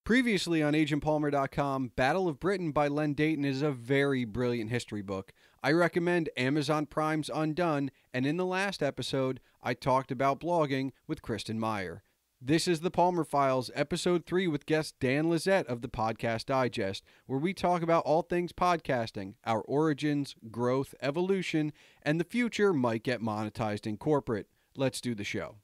Previously on agentpalmer.com, Battle of Britain by Len Dayton is a very brilliant history book. I recommend Amazon Prime's Undone, and in the last episode, I talked about blogging with Kristen Meyer. This is the Palmer Files, Episode 3 with guest Dan Lizette of the Podcast Digest, where we talk about all things podcasting, our origins, growth, evolution, and the future might get monetized in corporate. Let's do the show.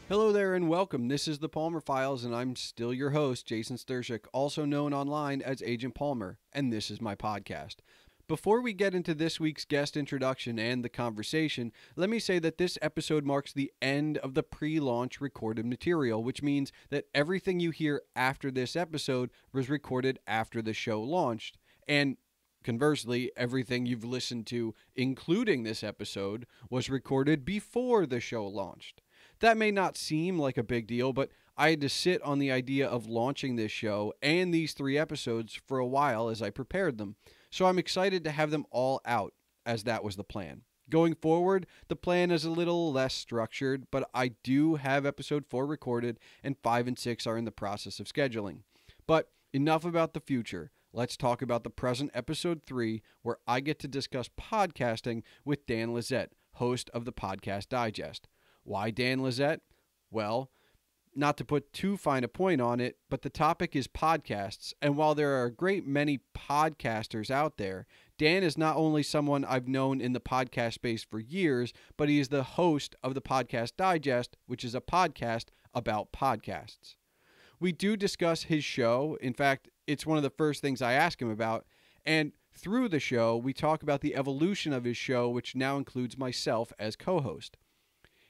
Hello there and welcome. This is the Palmer Files and I'm still your host, Jason Stershik, also known online as Agent Palmer, and this is my podcast. Before we get into this week's guest introduction and the conversation, let me say that this episode marks the end of the pre-launch recorded material, which means that everything you hear after this episode was recorded after the show launched, and conversely, everything you've listened to, including this episode, was recorded before the show launched. That may not seem like a big deal, but I had to sit on the idea of launching this show and these 3 episodes for a while as I prepared them. So I'm excited to have them all out, as that was the plan. Going forward, the plan is a little less structured, but I do have episode 4 recorded and 5 and 6 are in the process of scheduling. But enough about the future. Let's talk about the present episode 3, where I get to discuss podcasting with Dan Lizette, host of the Podcast Digest. Why Dan Lizette? Well, not to put too fine a point on it, but the topic is podcasts, and while there are a great many podcasters out there, Dan is not only someone I've known in the podcast space for years, but he is the host of the Podcast Digest, which is a podcast about podcasts. We do discuss his show. In fact, it's one of the first things I ask him about, and through the show, we talk about the evolution of his show, which now includes myself as co-host.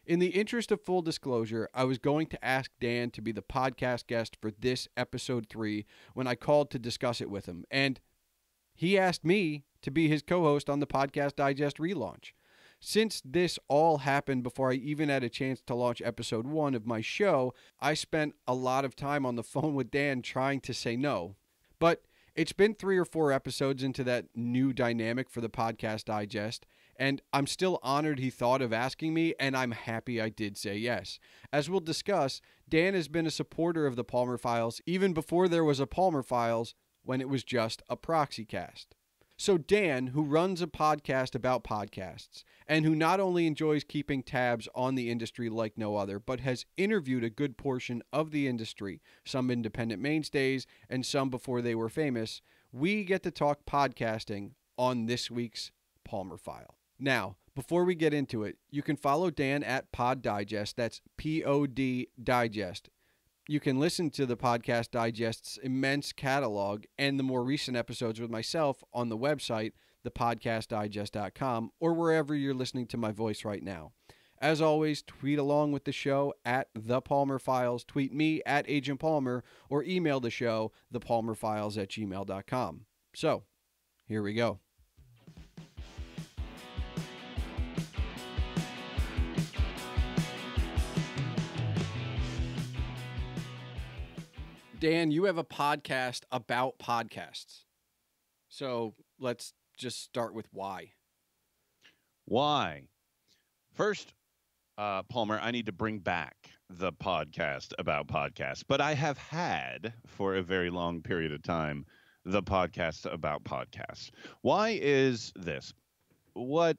In the interest of full disclosure, I was going to ask Dan to be the podcast guest for this episode 3 when I called to discuss it with him, and he asked me to be his co-host on the Podcast Digest relaunch. Since this all happened before I even had a chance to launch episode 1 of my show, I spent a lot of time on the phone with Dan trying to say no. But it's been 3 or 4 episodes into that new dynamic for the Podcast Digest, and I'm still honored he thought of asking me, and I'm happy I did say yes. As we'll discuss, Dan has been a supporter of the Palmer Files even before there was a Palmer Files, when it was just a Proxycast. So Dan, who runs a podcast about podcasts, and who not only enjoys keeping tabs on the industry like no other, but has interviewed a good portion of the industry, some independent mainstays, and some before they were famous, we get to talk podcasting on this week's Palmer File. Now, before we get into it, you can follow Dan at Pod Digest, that's P-O-D Digest. You can listen to the Podcast Digest's immense catalog and the more recent episodes with myself on the website, thepodcastdigest.com, or wherever you're listening to my voice right now. As always, tweet along with the show at The Palmer Files, tweet me at Agent Palmer, or email the show, thepalmerfiles@gmail.com. So, here we go. Dan, you have a podcast about podcasts. So let's just start with why. Why? First, Palmer, I need to bring back the podcast about podcasts, but I have had for a very long period of time the podcast about podcasts. Why is this? What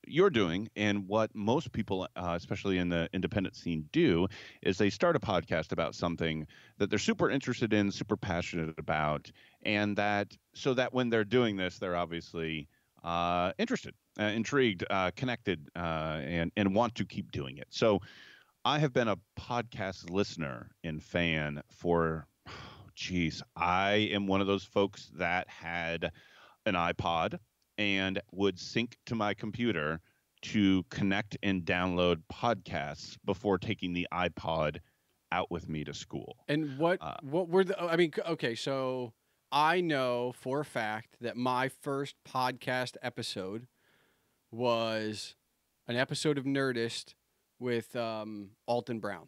you're doing and what most people, especially in the independent scene, do is they start a podcast about something that they're super interested in, super passionate about, and that so that when they're doing this, they're obviously interested, intrigued, connected, and want to keep doing it. So I have been a podcast listener and fan for, I am one of those folks that had an iPod and would sync to my computer to connect and download podcasts before taking the iPod out with me to school. And what were the, I mean, okay, so I know for a fact that my first podcast episode was an episode of Nerdist with Alton Brown,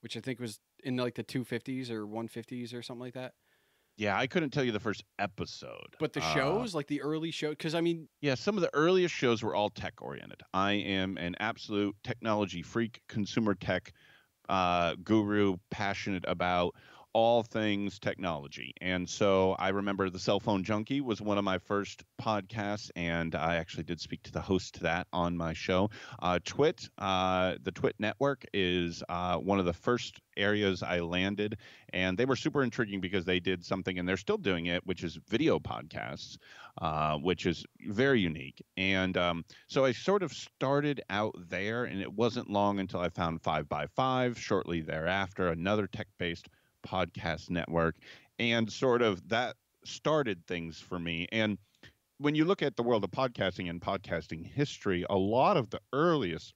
which I think was in like the 250s or 150s or something like that. Yeah, I couldn't tell you the first episode. But the shows, like the early show, because I mean, yeah, some of the earliest shows were all tech oriented. I am an absolute technology freak, consumer tech guru, passionate about all things technology. And so I remember The Cell Phone Junkie was one of my first podcasts, and I actually did speak to the host to that on my show. The Twit network is one of the first areas I landed, and they were super intriguing because they did something, and they're still doing it, which is video podcasts, which is very unique. And so I sort of started out there, and it wasn't long until I found 5x5 shortly thereafter, another tech-based podcast network, and sort of that started things for me. And when you look at the world of podcasting and podcasting history, a lot of the earliest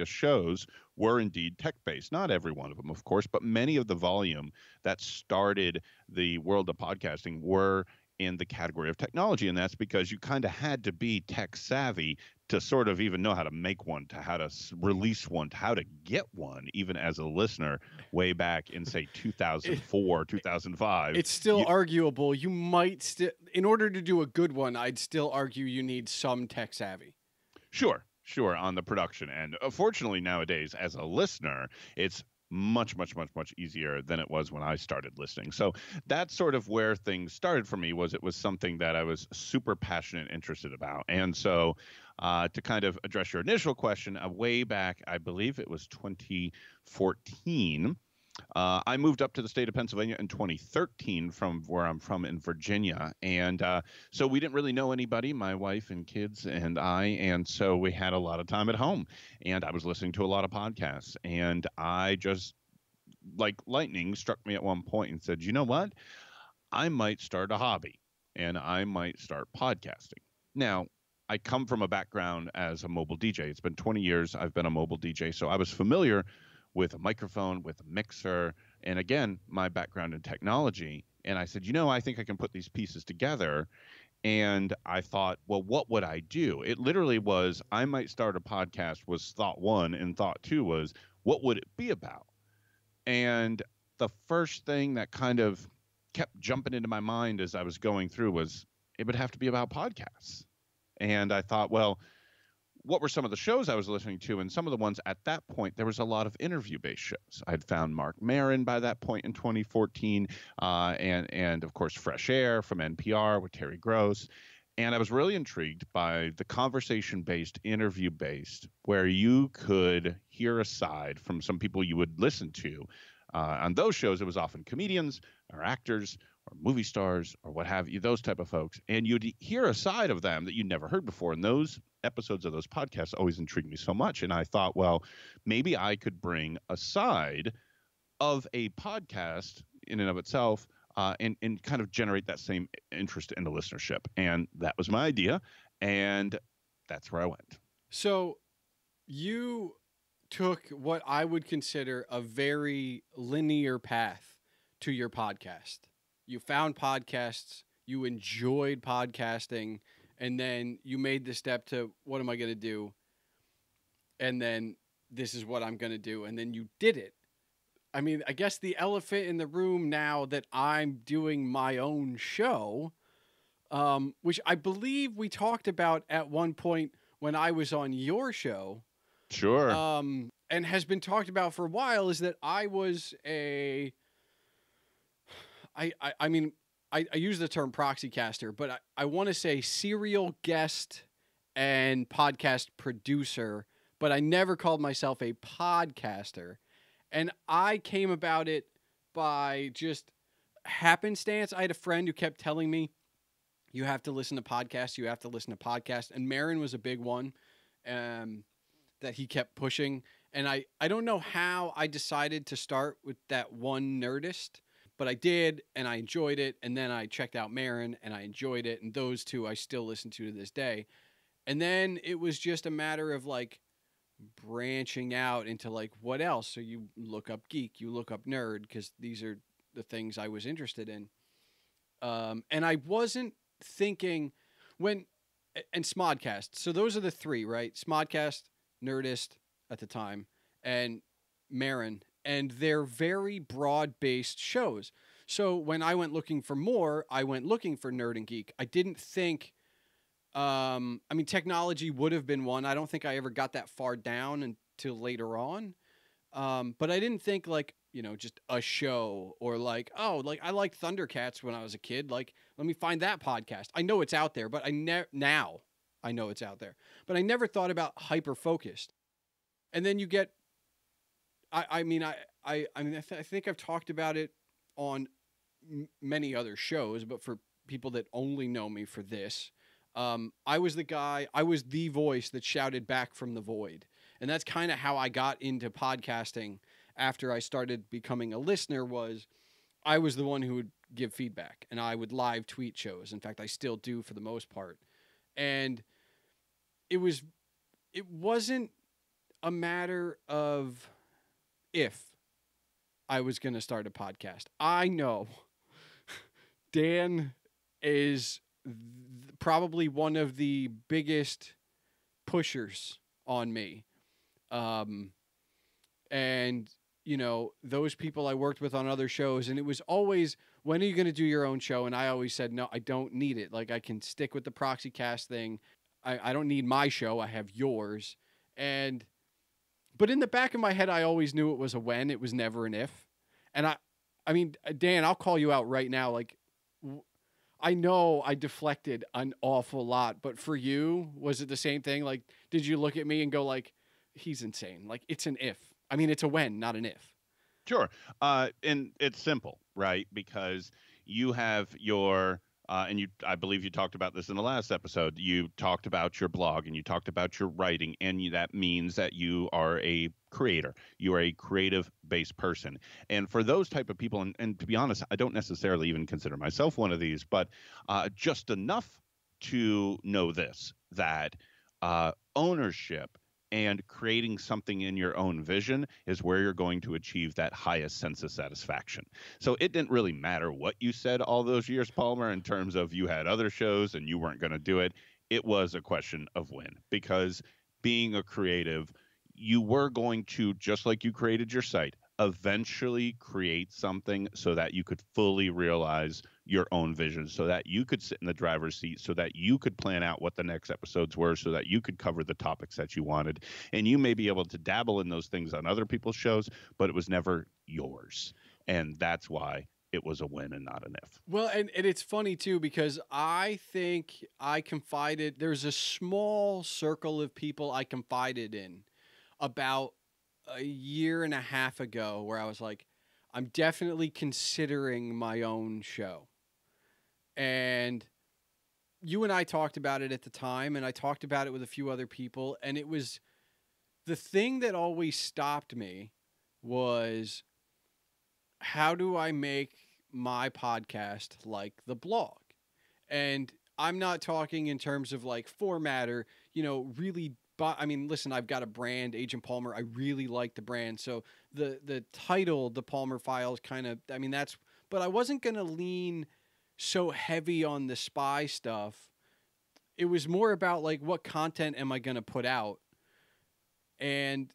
shows were indeed tech-based. Not every one of them, of course, but many of the volume that started the world of podcasting were in the category of technology. And that's because you kind of had to be tech savvy to sort of even know how to make one, to how to release one, to how to get one, even as a listener way back in, say, 2004, 2005. It's still arguable. You might still, in order to do a good one, I'd still argue you need some tech savvy. Sure, on the production end. Fortunately, nowadays, as a listener, it's much easier than it was when I started listening. So that's sort of where things started for me. It was something that I was super passionate and interested about. And so to kind of address your initial question, way back, I believe it was 2014, I moved up to the state of Pennsylvania in 2013 from where I'm from in Virginia. And so we didn't really know anybody, my wife and kids and I. And so we had a lot of time at home. And I was listening to a lot of podcasts. And I just, like lightning, struck me at one point and said, you know what? I might start a hobby, and I might start podcasting. Now, I come from a background as a mobile DJ. It's been 20 years I've been a mobile DJ. So I was familiar with a microphone, with a mixer, and again, my background in technology. And I said, I think I can put these pieces together. And I thought, well, what would I do? It literally was, I might start a podcast was thought one, and thought two was, what would it be about? And the first thing that kind of kept jumping into my mind as I was going through was, it would have to be about podcasts. And I thought, well, what were some of the shows I was listening to? And some of the ones at that point, there was a lot of interview-based shows. I'd found Mark Maron by that point in 2014, and of course Fresh Air from NPR with Terry Gross. And I was really intrigued by the conversation-based, interview-based, where you could hear a side from some people you would listen to. On those shows, it was often comedians or actors or movie stars or what have you, those type of folks. And you'd hear a side of them that you'd never heard before. And those episodes of those podcasts always intrigued me so much. And I thought, well, maybe I could bring a side of a podcast in and of itself and kind of generate that same interest in the listenership. And that was my idea. And that's where I went. So you took what I would consider a very linear path to your podcast. You found podcasts, you enjoyed podcasting, and then you made the step to, what am I going to do? And then this is what I'm going to do. And then you did it. I mean, I guess the elephant in the room now that I'm doing my own show, which I believe we talked about at one point when I was on your show. Sure. And has been talked about for a while, is that I was I use the term proxycaster, but I want to say serial guest and podcast producer, but I never called myself a podcaster. And I came about it by just happenstance. I had a friend who kept telling me, you have to listen to podcasts, you have to listen to podcasts. And Marin was a big one that he kept pushing. And I don't know how I decided to start with that one Nerdist, but I did, and I enjoyed it. And then I checked out Marin, and I enjoyed it. And those two I still listen to this day. And then it was just a matter of like branching out into like, what else? So you look up geek, you look up nerd, because these are the things I was interested in. And I wasn't thinking when and Smodcast. So those are the three, right? Smodcast, Nerdist at the time, and Marin. And they're very broad based shows. So when I went looking for more, I went looking for Nerd and Geek. I didn't think, I mean, technology would have been one. I don't think I ever got that far down until later on. But I didn't think like, just a show or like, oh, like I liked Thundercats when I was a kid. Like, let me find that podcast. I know it's out there, but now I know it's out there. But I never thought about hyper focused. And then you get, I mean, I think I've talked about it on many other shows, but for people that only know me for this, I was the voice that shouted back from the void. And that's kind of how I got into podcasting after I started becoming a listener. Was I was the one who would give feedback, and I would live tweet shows. In fact, I still do for the most part. And it wasn't a matter of if I was going to start a podcast. I know Dan is probably one of the biggest pushers on me. And those people I worked with on other shows, and it was always, when are you going to do your own show? And I always said, no, I don't need it. Like, I can stick with the Proxycast thing. I don't need my show. I have yours. But in the back of my head, I always knew it was a when. It was never an if. And I mean, Dan, I'll call you out right now. Like, I know I deflected an awful lot, but for you, was it the same thing? Like, did you look at me and go like, he's insane? Like, it's an if. I mean, it's a when, not an if. Sure. And it's simple, right? Because you have your, and I believe you talked about this in the last episode. You talked about your blog and you talked about your writing, and that means that you are a creator. You are a creative-based person. And for those type of people, and to be honest, I don't necessarily even consider myself one of these, but just enough to know this, that ownership and creating something in your own vision is where you're going to achieve that highest sense of satisfaction. So it didn't really matter what you said all those years, Palmer, in terms of you had other shows and you weren't going to do it. It was a question of when, because being a creative, you were going to, just like you created your site, eventually create something so that you could fully realize your own vision, so that you could sit in the driver's seat, so that you could plan out what the next episodes were, so that you could cover the topics that you wanted. And you may be able to dabble in those things on other people's shows, but it was never yours. And that's why it was a win and not an if. Well, and it's funny too, because I think there's a small circle of people I confided in about a year and a half ago, where I was like, I'm definitely considering my own show. And you and I talked about it at the time, and I talked about it with a few other people, and it was the thing that always stopped me was, how do I make my podcast like the blog? And I'm not talking in terms of like format or, really. But I mean, listen, I've got a brand, Agent Palmer. I really like the brand. So the title, The Palmer Files, kind of, I mean, but I wasn't going to lean so heavy on the spy stuff. It was more about like, what content am I going to put out? And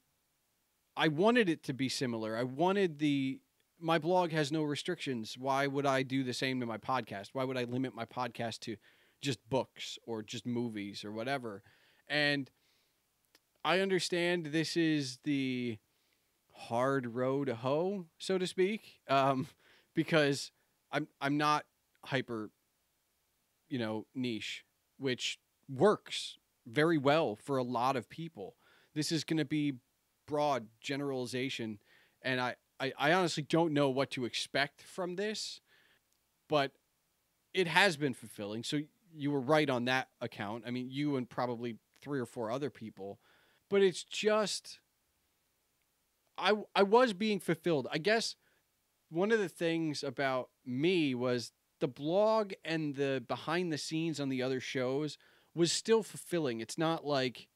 I wanted it to be similar. I wanted my blog has no restrictions. Why would I do the same to my podcast? Why would I limit my podcast to just books or just movies or whatever? And I understand this is the hard road to hoe, so to speak, because I'm not hyper, niche, which works very well for a lot of people. This is going to be broad generalization, and I honestly don't know what to expect from this, but it has been fulfilling. So you were right on that account. I mean, you and probably 3 or 4 other people. But it's just, I was being fulfilled. I guess one of the things about me was the blog and the behind the scenes on the other shows was still fulfilling. It's not like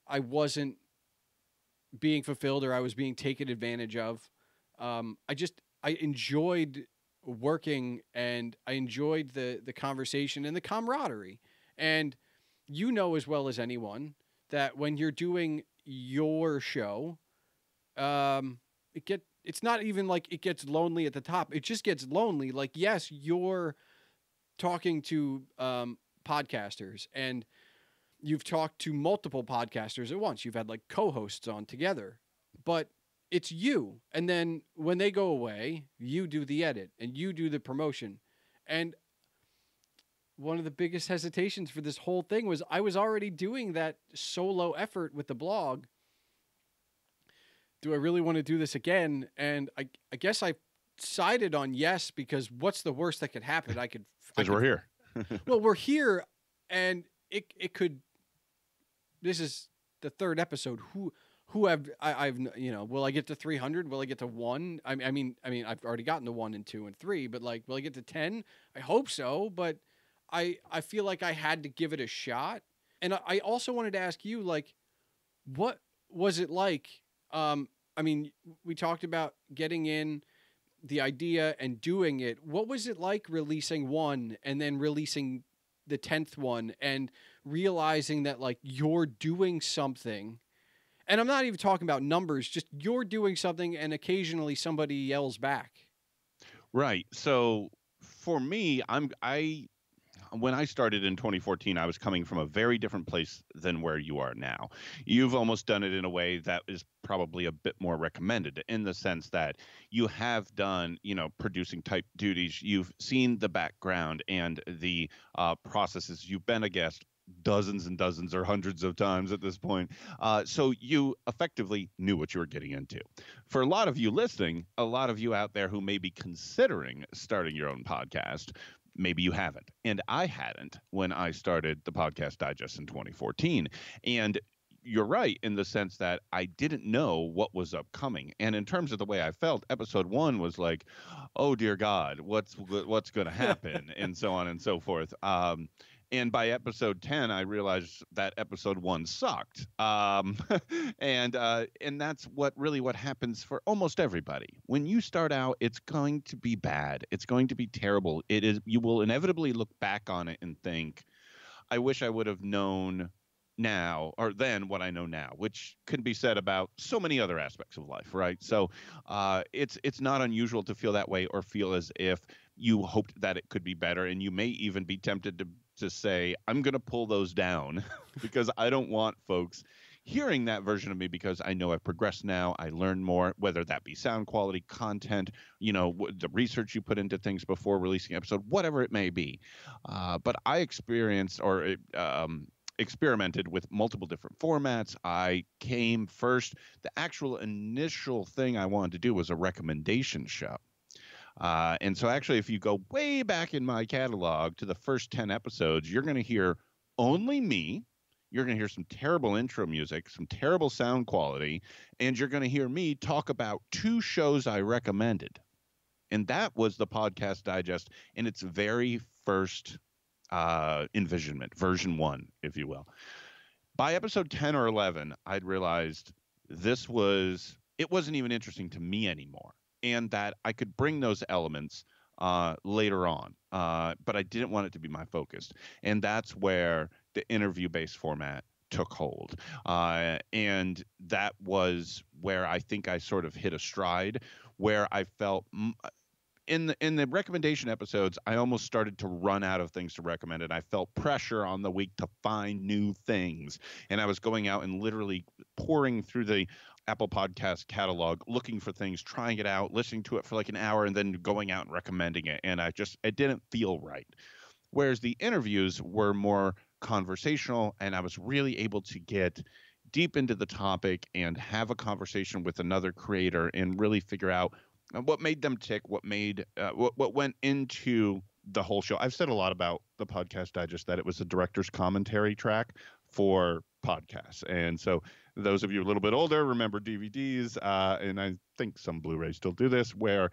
I wasn't being fulfilled or I was being taken advantage of. I enjoyed working, and I enjoyed the conversation and the camaraderie. And you know as well as anyone that when you're doing your show, it's not even like it gets lonely at the top. It just gets lonely. Like, yes, you're talking to podcasters, and you've talked to multiple podcasters at once. You've had like co-hosts on together, but it's you. And then when they go away, you do the edit and you do the promotion. And one of the biggest hesitations for this whole thing was I was already doing that solo effort with the blog. Do I really want to do this again? And I guess I sided on yes, because what's the worst that could happen? Because we're here. Well, we're here, and it could. This is the third episode. Who I've will I get to 300? Will I get to 1? I mean I've already gotten to 1 and 2 and 3, but like, will I get to 10? I hope so, but I feel like I had to give it a shot. And I also wanted to ask you, like, what was it like? I mean, we talked about getting in the idea and doing it. What was it like releasing one and then releasing the 10th one and realizing that like you're doing something? And I'm not even talking about numbers, just you're doing something and occasionally somebody yells back. Right. So for me, when I started in 2014, I was coming from a very different place than where you are now. You've almost done it in a way that is probably a bit more recommended, in the sense that you have done, producing type duties. You've seen the background and the processes. You've been a guest dozens and dozens or hundreds of times at this point. So you effectively knew what you were getting into. For a lot of you listening, a lot of you out there who may be considering starting your own podcast, maybe you haven't. And I hadn't when I started the Podcast Digest in 2014. And you're right in the sense that I didn't know what was upcoming. And in terms of the way I felt, episode 1 was like, oh, dear God, what's going to happen? And so on and so forth. And by episode 10, I realized that episode 1 sucked. And that's what happens for almost everybody. When you start out, it's going to be bad. It's going to be terrible. You will inevitably look back on it and think, I wish I would have known now or then what I know now, which can be said about so many other aspects of life, right? So it's not unusual to feel that way or feel as if you hoped that it could be better. And you may even be tempted to say, I'm going to pull those down because I don't want folks hearing that version of me, because I know I've progressed now. I learned more, whether that be sound quality, content, the research you put into things before releasing an episode, whatever it may be. But I experienced or experimented with multiple different formats. I came first. The actual initial thing I wanted to do was a recommendation show. And so actually, if you go way back in my catalog to the first 10 episodes, you're going to hear only me. You're going to hear some terrible intro music, some terrible sound quality, and you're going to hear me talk about 2 shows I recommended. And that was the Podcast Digest in its very first envisionment, version 1, if you will. By episode 10 or 11, I'd realized it wasn't even interesting to me anymore, and that I could bring those elements later on, but I didn't want it to be my focus. And that's where the interview-based format took hold. And that was where I think I sort of hit a stride, where I felt in the recommendation episodes, I almost started to run out of things to recommend, and I felt pressure on the week to find new things. And I was going out and literally pouring through the Apple Podcast catalog, looking for things, trying it out, listening to it for like an hour, and then going out and recommending it. And it didn't feel right. Whereas the interviews were more conversational, and I was really able to get deep into the topic and have a conversation with another creator and really figure out what made them tick, what went into the whole show. I've said a lot about the Podcast Digest that it was a director's commentary track for podcasts. And so those of you a little bit older remember DVDs, and I think some Blu-rays still do this, where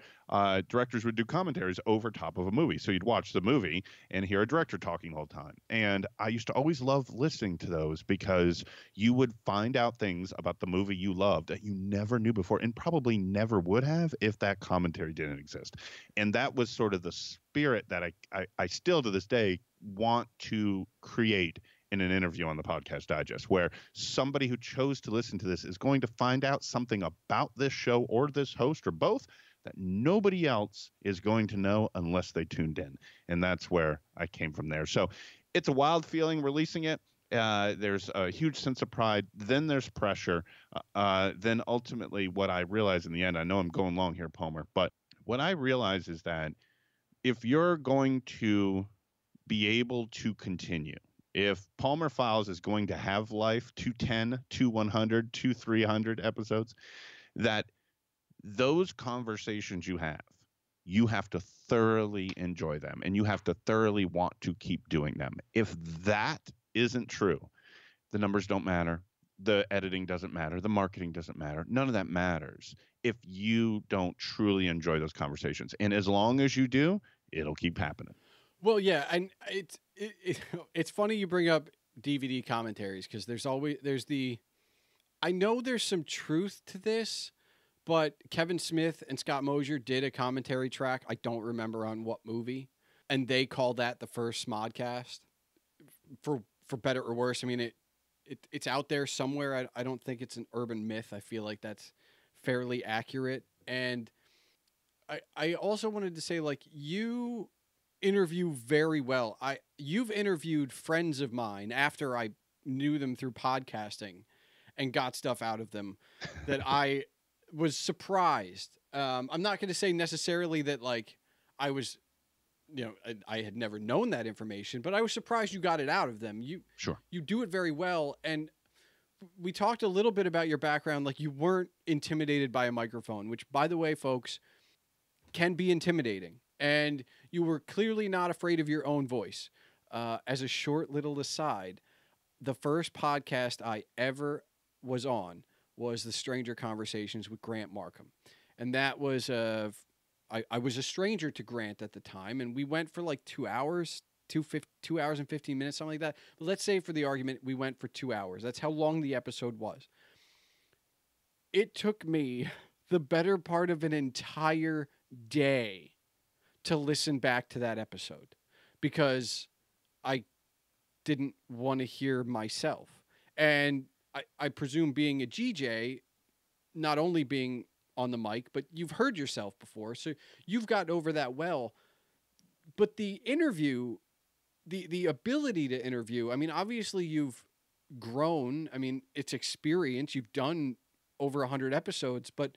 directors would do commentaries over top of a movie. So you'd watch the movie and hear a director talking the whole time. And I used to always love listening to those, because you would find out things about the movie you loved that you never knew before, and probably never would have if that commentary didn't exist. And that was sort of the spirit that I still to this day want to create in an interview on the Podcast Digest, where somebody who chose to listen to this is going to find out something about this show or this host or both that nobody else is going to know unless they tuned in. And that's where I came from there. So it's a wild feeling releasing it. There's a huge sense of pride. Then there's pressure. Then ultimately what I realize in the end, I know I'm going long here, Palmer, but what I realize is that if you're going to be able to continue, if Palmer Files is going to have life to 10, to 100, to 300 episodes, that those conversations you have to thoroughly enjoy them, and you have to thoroughly want to keep doing them. If that isn't true, the numbers don't matter. The editing doesn't matter. The marketing doesn't matter. None of that matters if you don't truly enjoy those conversations. And as long as you do, it'll keep happening. Well, yeah, and it's funny you bring up DVD commentaries, because I know there's some truth to this, but Kevin Smith and Scott Mosier did a commentary track. I don't remember on what movie, and they called that the first Smodcast. For better or worse, I mean it's out there somewhere. I don't think it's an urban myth. I feel like that's fairly accurate. And I also wanted to say, like, you interview very well. You've interviewed friends of mine after I knew them through podcasting and got stuff out of them that I was surprised. I'm not going to say necessarily that, like, I was, I had never known that information, but I was surprised you got it out of them. Sure. You do it very well. And we talked a little bit about your background. Like, you weren't intimidated by a microphone, which, by the way, folks, can be intimidating. And you were clearly not afraid of your own voice. As a short little aside, the first podcast I ever was on was the Stranger Conversations with Grant Markham. And that was, I was a stranger to Grant at the time, and we went for like 2 hours, 2 hours and 15 minutes, something like that. But let's say for the argument, we went for 2 hours. That's how long the episode was. It took me the better part of an entire day to listen back to that episode, because I didn't want to hear myself. And I presume, being a GJ, not only being on the mic, but you've heard yourself before, so you've gotten over that well. But the interview, the ability to interview, I mean, obviously you've grown. I mean, it's experience. You've done over 100 episodes, but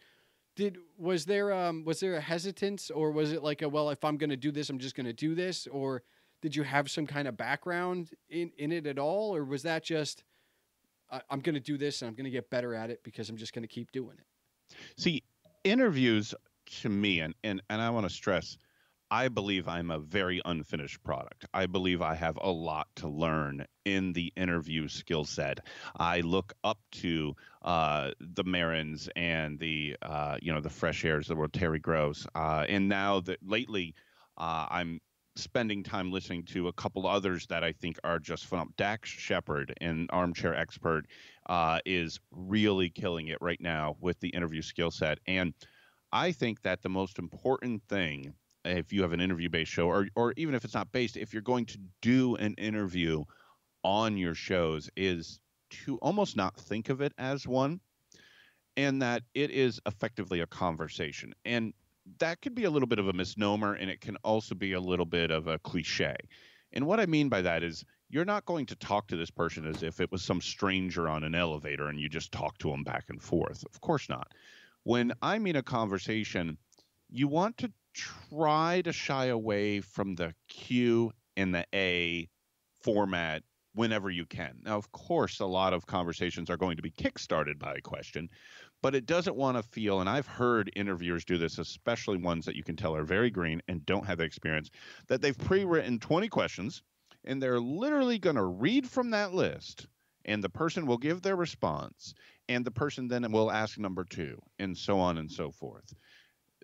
was there a hesitance, or was it like well, if I'm going to do this, I'm just going to do this? Or did you have some kind of background in it at all? Or was that just, I'm going to do this and I'm going to get better at it because I'm just going to keep doing it? See, interviews to me, and I want to stress, I believe I'm a very unfinished product. I believe I have a lot to learn in the interview skill set. I look up to the Marins and the Fresh Airs, the Terry Gross, and now that lately I'm spending time listening to a couple others that I think are just phenomenal. Dax Shepard, an armchair expert, is really killing it right now with the interview skill set. And I think that the most important thing, if you have an interview-based show, or even if it's not based, if you're going to do an interview on your shows, is to almost not think of it as one, and that it is effectively a conversation. And that could be a little bit of a misnomer, and it can also be a little bit of a cliche. And what I mean by that is, you're not going to talk to this person as if it was some stranger on an elevator and you just talk to them back and forth. Of course not. When I mean a conversation, you want to try to shy away from the Q and the A format whenever you can. Now, of course, a lot of conversations are going to be kickstarted by a question, but it doesn't want to feel, and I've heard interviewers do this, especially ones that you can tell are very green and don't have the experience, that they've pre-written 20 questions and they're literally going to read from that list, and the person will give their response, and the person then will ask number 2, and so on and so forth.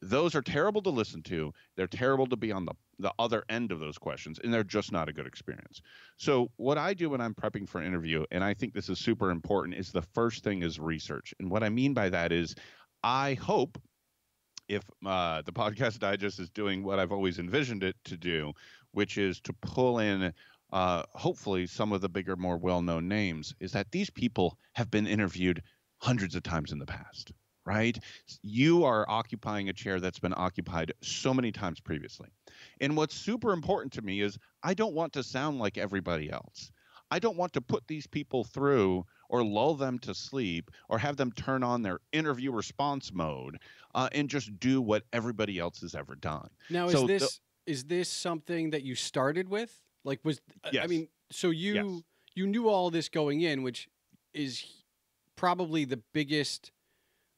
Those are terrible to listen to. They're terrible to be on the other end of those questions, and they're just not a good experience. So what I do when I'm prepping for an interview, and I think this is super important, is the first thing is research. And what I mean by that is, I hope, if the Podcast Digest is doing what I've always envisioned it to do, which is to pull in hopefully some of the bigger, more well-known names, is that these people have been interviewed hundreds of times in the past, right? You are occupying a chair that's been occupied so many times previously. And what's super important to me is I don't want to sound like everybody else. I don't want to put these people through or lull them to sleep or have them turn on their interview response mode and just do what everybody else has ever done. Now, So is this something that you started with? Like, I yes, mean, so yes. you knew all this going in, which is probably the biggest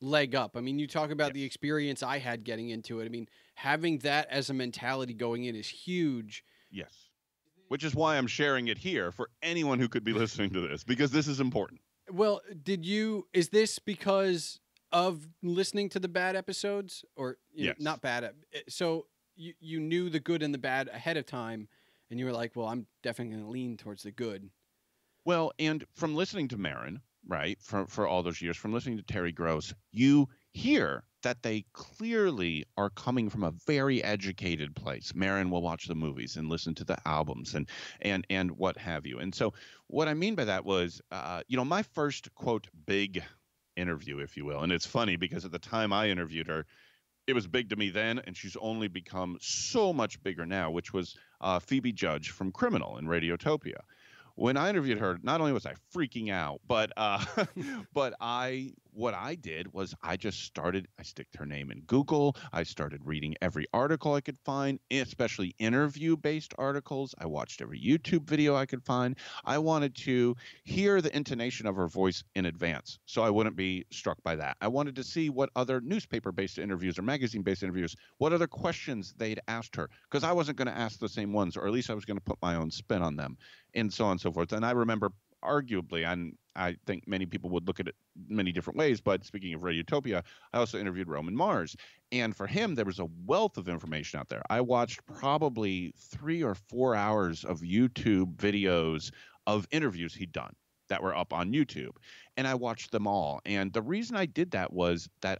leg up. I mean, you talk about the Yes. experience I had getting into it. I mean, having that as a mentality going in is huge. Yes. Which is why I'm sharing it here for anyone who could be listening to this, because this is important. Well, is this because of listening to the bad episodes or Yes. not bad? So you knew the good and the bad ahead of time and you were like, well, I'm definitely going to lean towards the good. Well, and from listening to Marin, right, for all those years, from listening to Terry Gross, you hear that they clearly are coming from a very educated place. Marin will watch the movies and listen to the albums and what have you. And so what I mean by that was, my first, quote, big interview, if you will. And it's funny because at the time I interviewed her, it was big to me then, and she's only become so much bigger now, which was Phoebe Judge from Criminal in Radiotopia. When I interviewed her, not only was I freaking out, but what I did was I sticked her name in Google. I started reading every article I could find, especially interview-based articles. I watched every YouTube video I could find. I wanted to hear the intonation of her voice in advance, so I wouldn't be struck by that. I wanted to see what other newspaper-based interviews or magazine-based interviews, what other questions they'd asked her, because I wasn't going to ask the same ones, or at least I was going to put my own spin on them, and so on and so forth. And I remember arguably, and I think many people would look at it many different ways, but speaking of Radiotopia, I also interviewed Roman Mars. And for him, there was a wealth of information out there. I watched probably 3 or 4 hours of YouTube videos of interviews he'd done that were up on YouTube. And I watched them all. And the reason I did that was that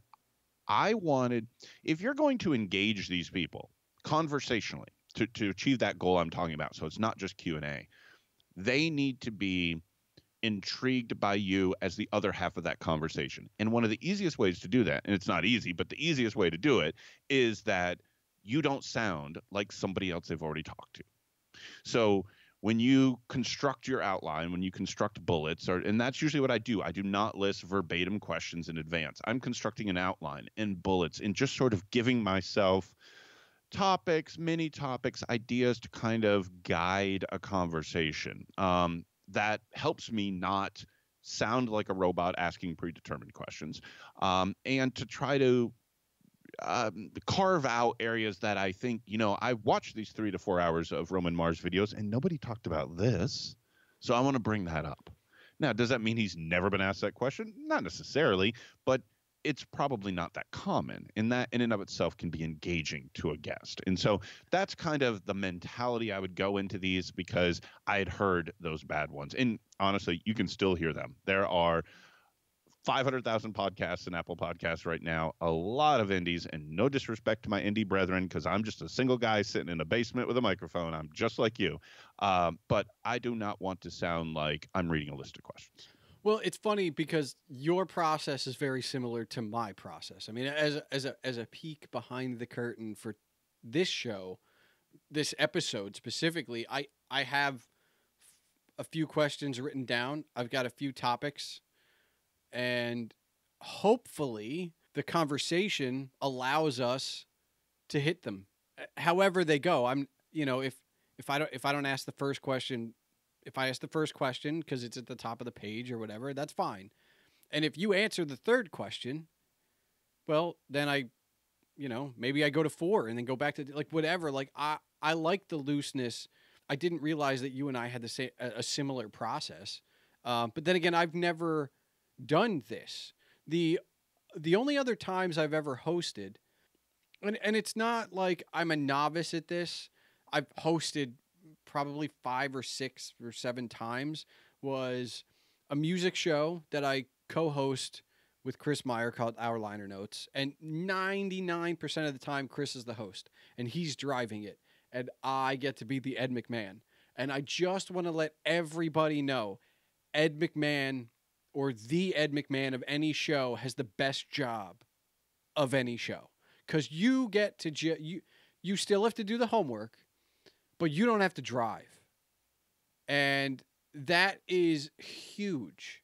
I wanted, if you're going to engage these people conversationally to achieve that goal I'm talking about, so it's not just Q&A, they need to be intrigued by you as the other half of that conversation. And one of the easiest ways to do that, and it's not easy, but the easiest way to do it is that you don't sound like somebody else they've already talked to. So when you construct your outline, when you construct bullets, and that's usually what I do not list verbatim questions in advance. I'm constructing an outline and bullets and just sort of giving myself topics, mini topics, ideas to kind of guide a conversation. That helps me not sound like a robot asking predetermined questions, and to try to carve out areas that I think, I watched these 3 to 4 hours of Roman Mars videos and nobody talked about this. So I want to bring that up. Now, does that mean he's never been asked that question? Not necessarily, but it's probably not that common, and that in and of itself can be engaging to a guest. And so that's kind of the mentality I would go into these, because I had heard those bad ones. And honestly, you can still hear them. There are 500,000 podcasts in Apple Podcasts right now, a lot of indies, and no disrespect to my indie brethren, because I'm just a single guy sitting in a basement with a microphone. I'm just like you. But I do not want to sound like I'm reading a list of questions. Well, it's funny because your process is very similar to my process. I mean, as a peek behind the curtain for this show, this episode specifically, I have a few questions written down. I've got a few topics, and hopefully the conversation allows us to hit them however they go. If I don't ask the first question, if I ask the first question because it's at the top of the page or whatever, that's fine. And if you answer the third question, well, then maybe I go to 4 and then go back to like whatever. Like I like the looseness. I didn't realize that you and I had a similar process. But then again, I've never done this. The only other times I've ever hosted, and it's not like I'm a novice at this. I've hosted probably 5 or 6 or 7 times, was a music show that I co-host with Chris Meyer called Our Liner Notes. And 99% of the time, Chris is the host and he's driving it. And I get to be the Ed McMahon. And I just want to let everybody know Ed McMahon, or the Ed McMahon of any show, has the best job of any show. Because you get to, you still have to do the homework, but you don't have to drive. And that is huge.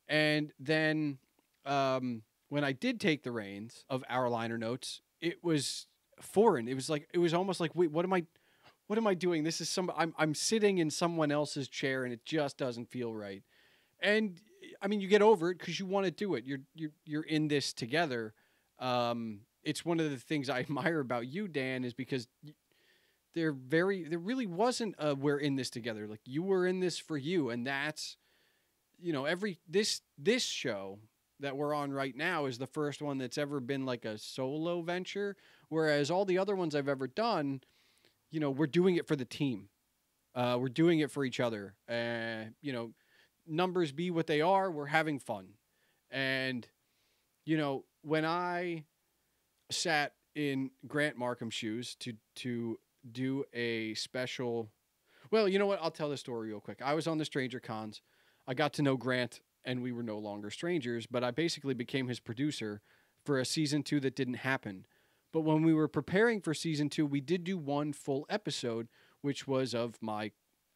And then when I did take the reins of Our Liner Notes, it was foreign. It was almost like, wait, what am I doing? This is I'm sitting in someone else's chair, and it just doesn't feel right. And I mean, you get over it because you want to do it. You're in this together. It's one of the things I admire about you, Dan, is because there really wasn't a we're in this together. Like, you were in this for you, and that's, this show that we're on right now is the first one that's ever been like a solo venture, whereas all the other ones I've ever done, we're doing it for the team. We're doing it for each other. Numbers be what they are, we're having fun. And, when I sat in Grant Markham's shoes to do a special, well, you know what? I'll tell this story real quick. I was on the Stranger Cons. I got to know Grant, and we were no longer strangers, but I basically became his producer for a season 2 that didn't happen. But when we were preparing for season 2, we did do one full episode, which was of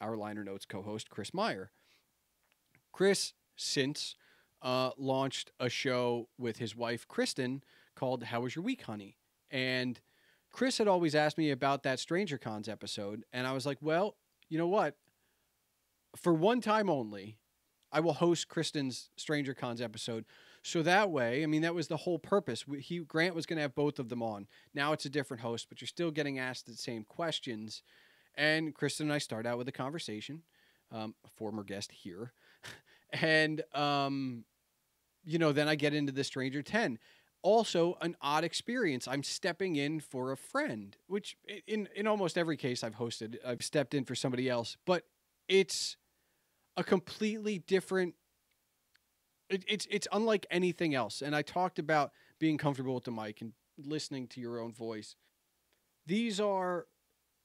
Our Liner Notes co-host, Chris Meyer. Chris since launched a show with his wife, Kristen, called How Was Your Week, Honey? And Chris had always asked me about that Stranger Cons episode, and I was like, well, you know what? For one time only, I will host Kristen's Stranger Cons episode. So that way, I mean, that was the whole purpose. Grant was going to have both of them on. Now it's a different host, but you're still getting asked the same questions. And Kristen and I start out with a conversation, a former guest here. And, then I get into the Stranger 10. Also, an odd experience. I'm stepping in for a friend, which in almost every case I've hosted, I've stepped in for somebody else. But it's a completely different, it's unlike anything else. And I talked about being comfortable with the mic and listening to your own voice. These are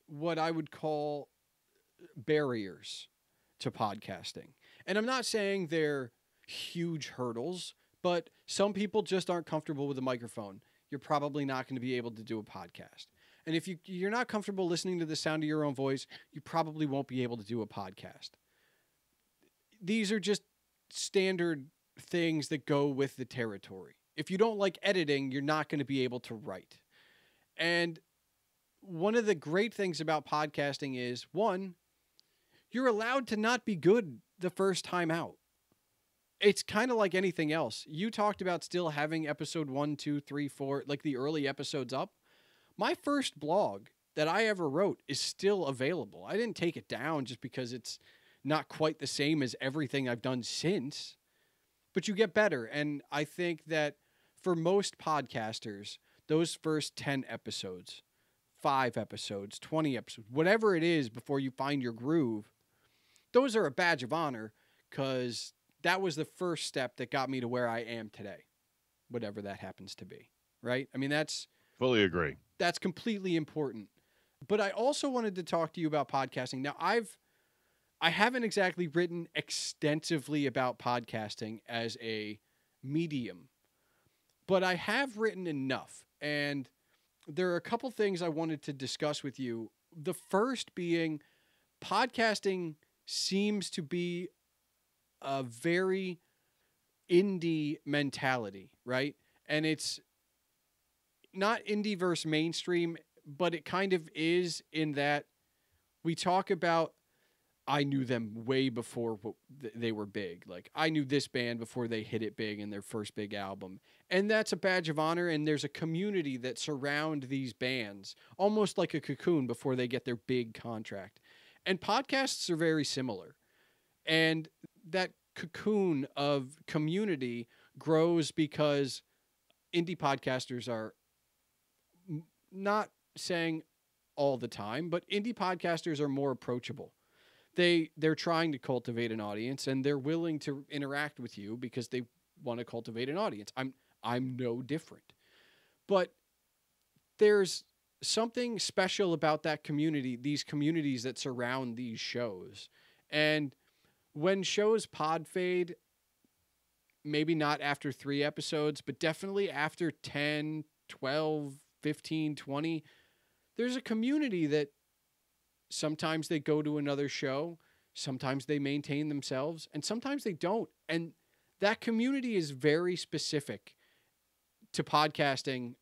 what I would call barriers to podcasting. And I'm not saying they're huge hurdles, but some people just aren't comfortable with a microphone. You're probably not going to be able to do a podcast. And if you're not comfortable listening to the sound of your own voice, you probably won't be able to do a podcast. These are just standard things that go with the territory. If you don't like editing, you're not going to be able to write. And one of the great things about podcasting is, one, you're allowed to not be good the first time out. It's kind of like anything else. You talked about still having episode 1, 2, 3, 4, like the early episodes up. My first blog that I ever wrote is still available. I didn't take it down just because it's not quite the same as everything I've done since, but you get better. And I think that for most podcasters, those first 10 episodes, 5 episodes, 20 episodes, whatever it is before you find your groove, those are a badge of honor, because that was the first step that got me to where I am today, whatever that happens to be, right? I mean, that's... Fully agree. That's completely important. But I also wanted to talk to you about podcasting. Now, I haven't exactly written extensively about podcasting as a medium, but I have written enough. And there are a couple things I wanted to discuss with you. The first being, podcasting seems to be a very indie mentality, right? And it's not indie versus mainstream, but it kind of is, in that we talk about, I knew them way before they were big. Like, I knew this band before they hit it big in their first big album. And that's a badge of honor, and there's a community that surround these bands, almost like a cocoon before they get their big contract. And podcasts are very similar. And that cocoon of community grows because indie podcasters are, not saying all the time, but indie podcasters are more approachable. They're trying to cultivate an audience, and they're willing to interact with you because they want to cultivate an audience. I'm no different. But there's something special about that community, these communities that surround these shows. And when shows pod fade, maybe not after 3 episodes, but definitely after 10, 12, 15, 20, there's a community that sometimes they go to another show, sometimes they maintain themselves, and sometimes they don't. And that community is very specific to podcasting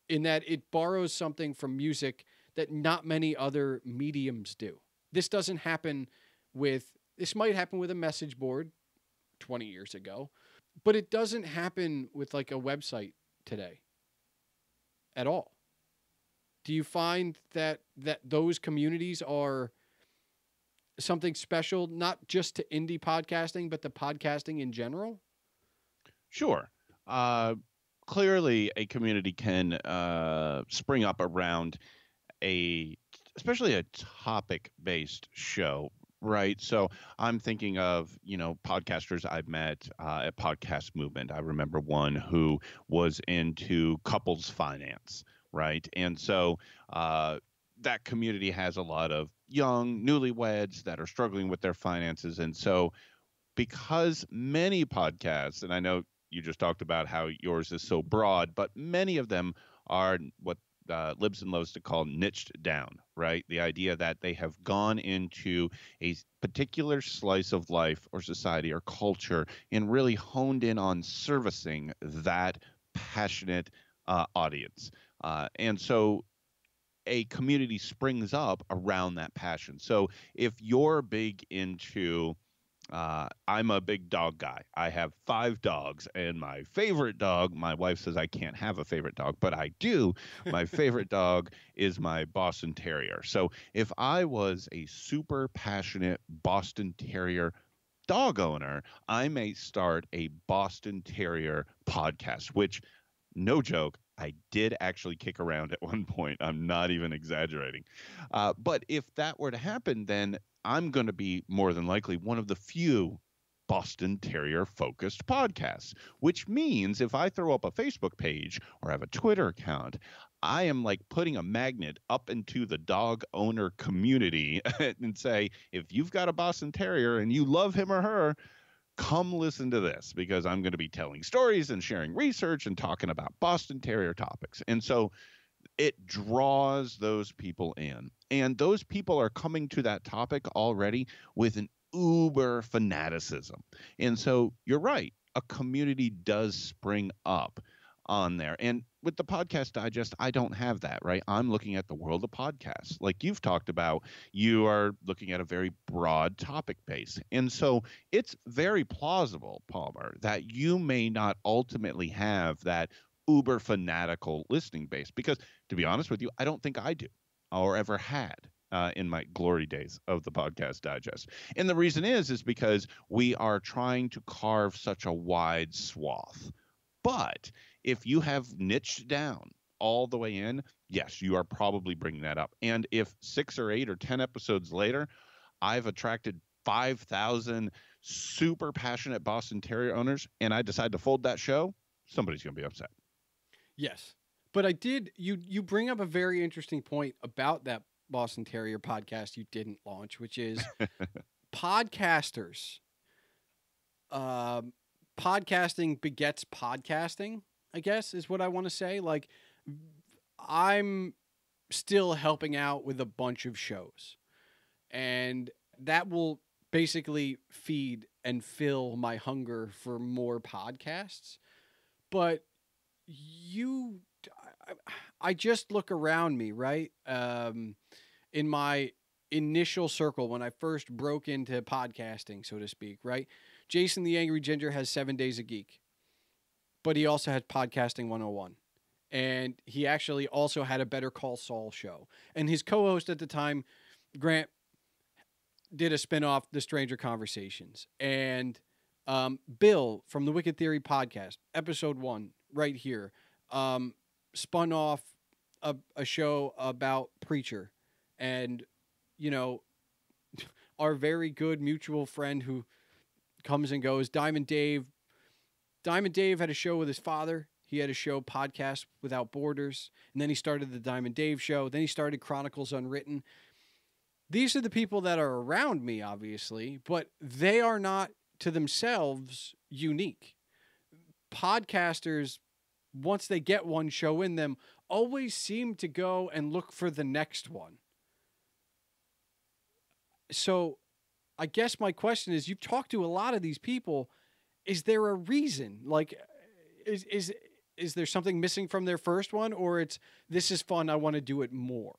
in that it borrows something from music that not many other mediums do. This doesn't happen this might happen with a message board 20 years ago, but it doesn't happen with like a website today at all. Do you find that those communities are something special, not just to indie podcasting, but to podcasting in general? Sure. Clearly, a community can spring up around especially a topic-based show, right? So I'm thinking of, podcasters I've met at Podcast Movement. I remember one who was into couples finance, right? And so that community has a lot of young newlyweds that are struggling with their finances. And so because many podcasts, and I know you just talked about how yours is so broad, but many of them are what Libs and loves to call niched down, right? The idea that they have gone into a particular slice of life or society or culture and really honed in on servicing that passionate audience. And so a community springs up around that passion. So if you're big into I'm a big dog guy. I have 5 dogs, and my favorite dog, my wife says I can't have a favorite dog, but I do. My favorite dog is my Boston Terrier. So if I was a super passionate Boston Terrier dog owner, I may start a Boston Terrier podcast, which, no joke, I did actually kick around at one point. I'm not even exaggerating. But if that were to happen, then I'm going to be more than likely one of the few Boston Terrier focused podcasts, which means if I throw up a Facebook page or have a Twitter account, I am like putting a magnet up into the dog owner community and say, if you've got a Boston Terrier and you love him or her, come listen to this, because I'm going to be telling stories and sharing research and talking about Boston Terrier topics. And so it draws those people in. And those people are coming to that topic already with an uber fanaticism. And so you're right, a community does spring up on there. And with the Podcast Digest, I don't have that, right? I'm looking at the world of podcasts. Like you've talked about, you are looking at a very broad topic base. And so it's very plausible, Palmer, that you may not ultimately have that uber fanatical listening base, because to be honest with you, I don't think I do or ever had in my glory days of the Podcast Digest. And the reason is because we are trying to carve such a wide swath. But if you have niched down all the way in, yes, you are probably bringing that up. And if 6 or 8 or 10 episodes later, I've attracted 5,000 super passionate Boston Terrier owners and I decide to fold that show, somebody's going to be upset. Yes. But you bring up a very interesting point about that Boston Terrier podcast you didn't launch, which is podcasters. Podcasting begets podcasting, I guess, is what I want to say. Like, I'm still helping out with a bunch of shows, and that will basically feed and fill my hunger for more podcasts. But I just look around me, right? In my initial circle, when I first broke into podcasting, so to speak, right? Jason the Angry Ginger has 7 Days a Geek, but he also had Podcasting 101. And he actually also had a Better Call Saul show. And his co-host at the time, Grant, did a spinoff, The Stranger Conversations. And Bill from the Wicked Theory podcast, episode 1, right here, spun off a show about Preacher. And, our very good mutual friend who comes and goes, Diamond Dave had a show with his father. He had a show, Podcast Without Borders, and then he started the Diamond Dave Show. Then he started Chronicles Unwritten. These are the people that are around me, obviously, but they are not to themselves unique. Podcasters, once they get one show in them, always seem to go and look for the next one. So I guess my question is, you've talked to a lot of these people. Is there a reason? Like, is there something missing from their first one, or it's, this is fun, I want to do it more?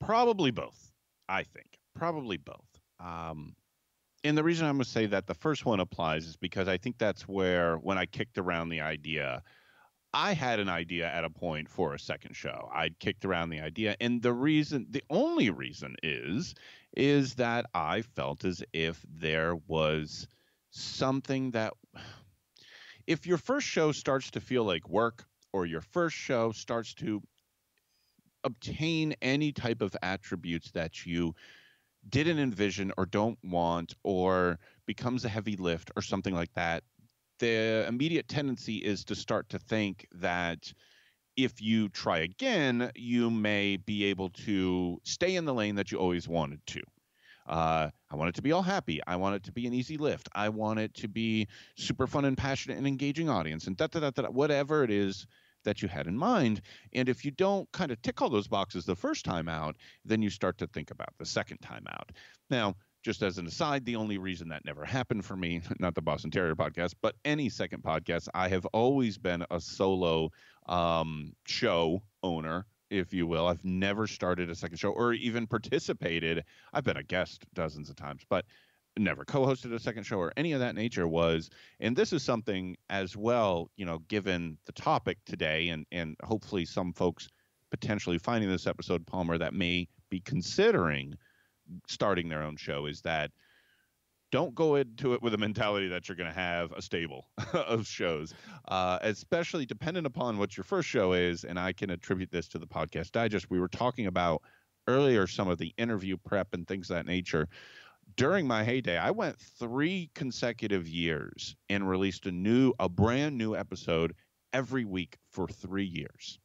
Probably both, I think. Probably both. And the reason I'm going to say that the first one applies is because I think that's where, when I kicked around the idea, I had an idea at a point for a second show. I'd kicked around the idea. And the only reason is that I felt as if there was something that, if your first show starts to feel like work, or your first show starts to obtain any type of attributes that you didn't envision or don't want, or becomes a heavy lift or something like that, the immediate tendency is to start to think that if you try again, you may be able to stay in the lane that you always wanted to. I want it to be all happy. I want it to be an easy lift. I want it to be super fun and passionate and engaging audience, and whatever it is that you had in mind. And if you don't kind of tick all those boxes the first time out, then you start to think about the second time out. Now, just as an aside, the only reason that never happened for me, not the Boston Terrier podcast, but any second podcast, I have always been a solo show owner, if you will. I've never started a second show or even participated. I've been a guest dozens of times, but never co-hosted a second show or any of that nature was. And this is something as well, given the topic today, and hopefully some folks potentially finding this episode, Palmer, that may be considering starting their own show, is that don't go into it with a mentality that you're going to have a stable of shows, especially dependent upon what your first show is. And I can attribute this to the Podcast Digest. We were talking about earlier some of the interview prep and things of that nature. During my heyday, I went 3 consecutive years and released a brand new episode every week for 3 years.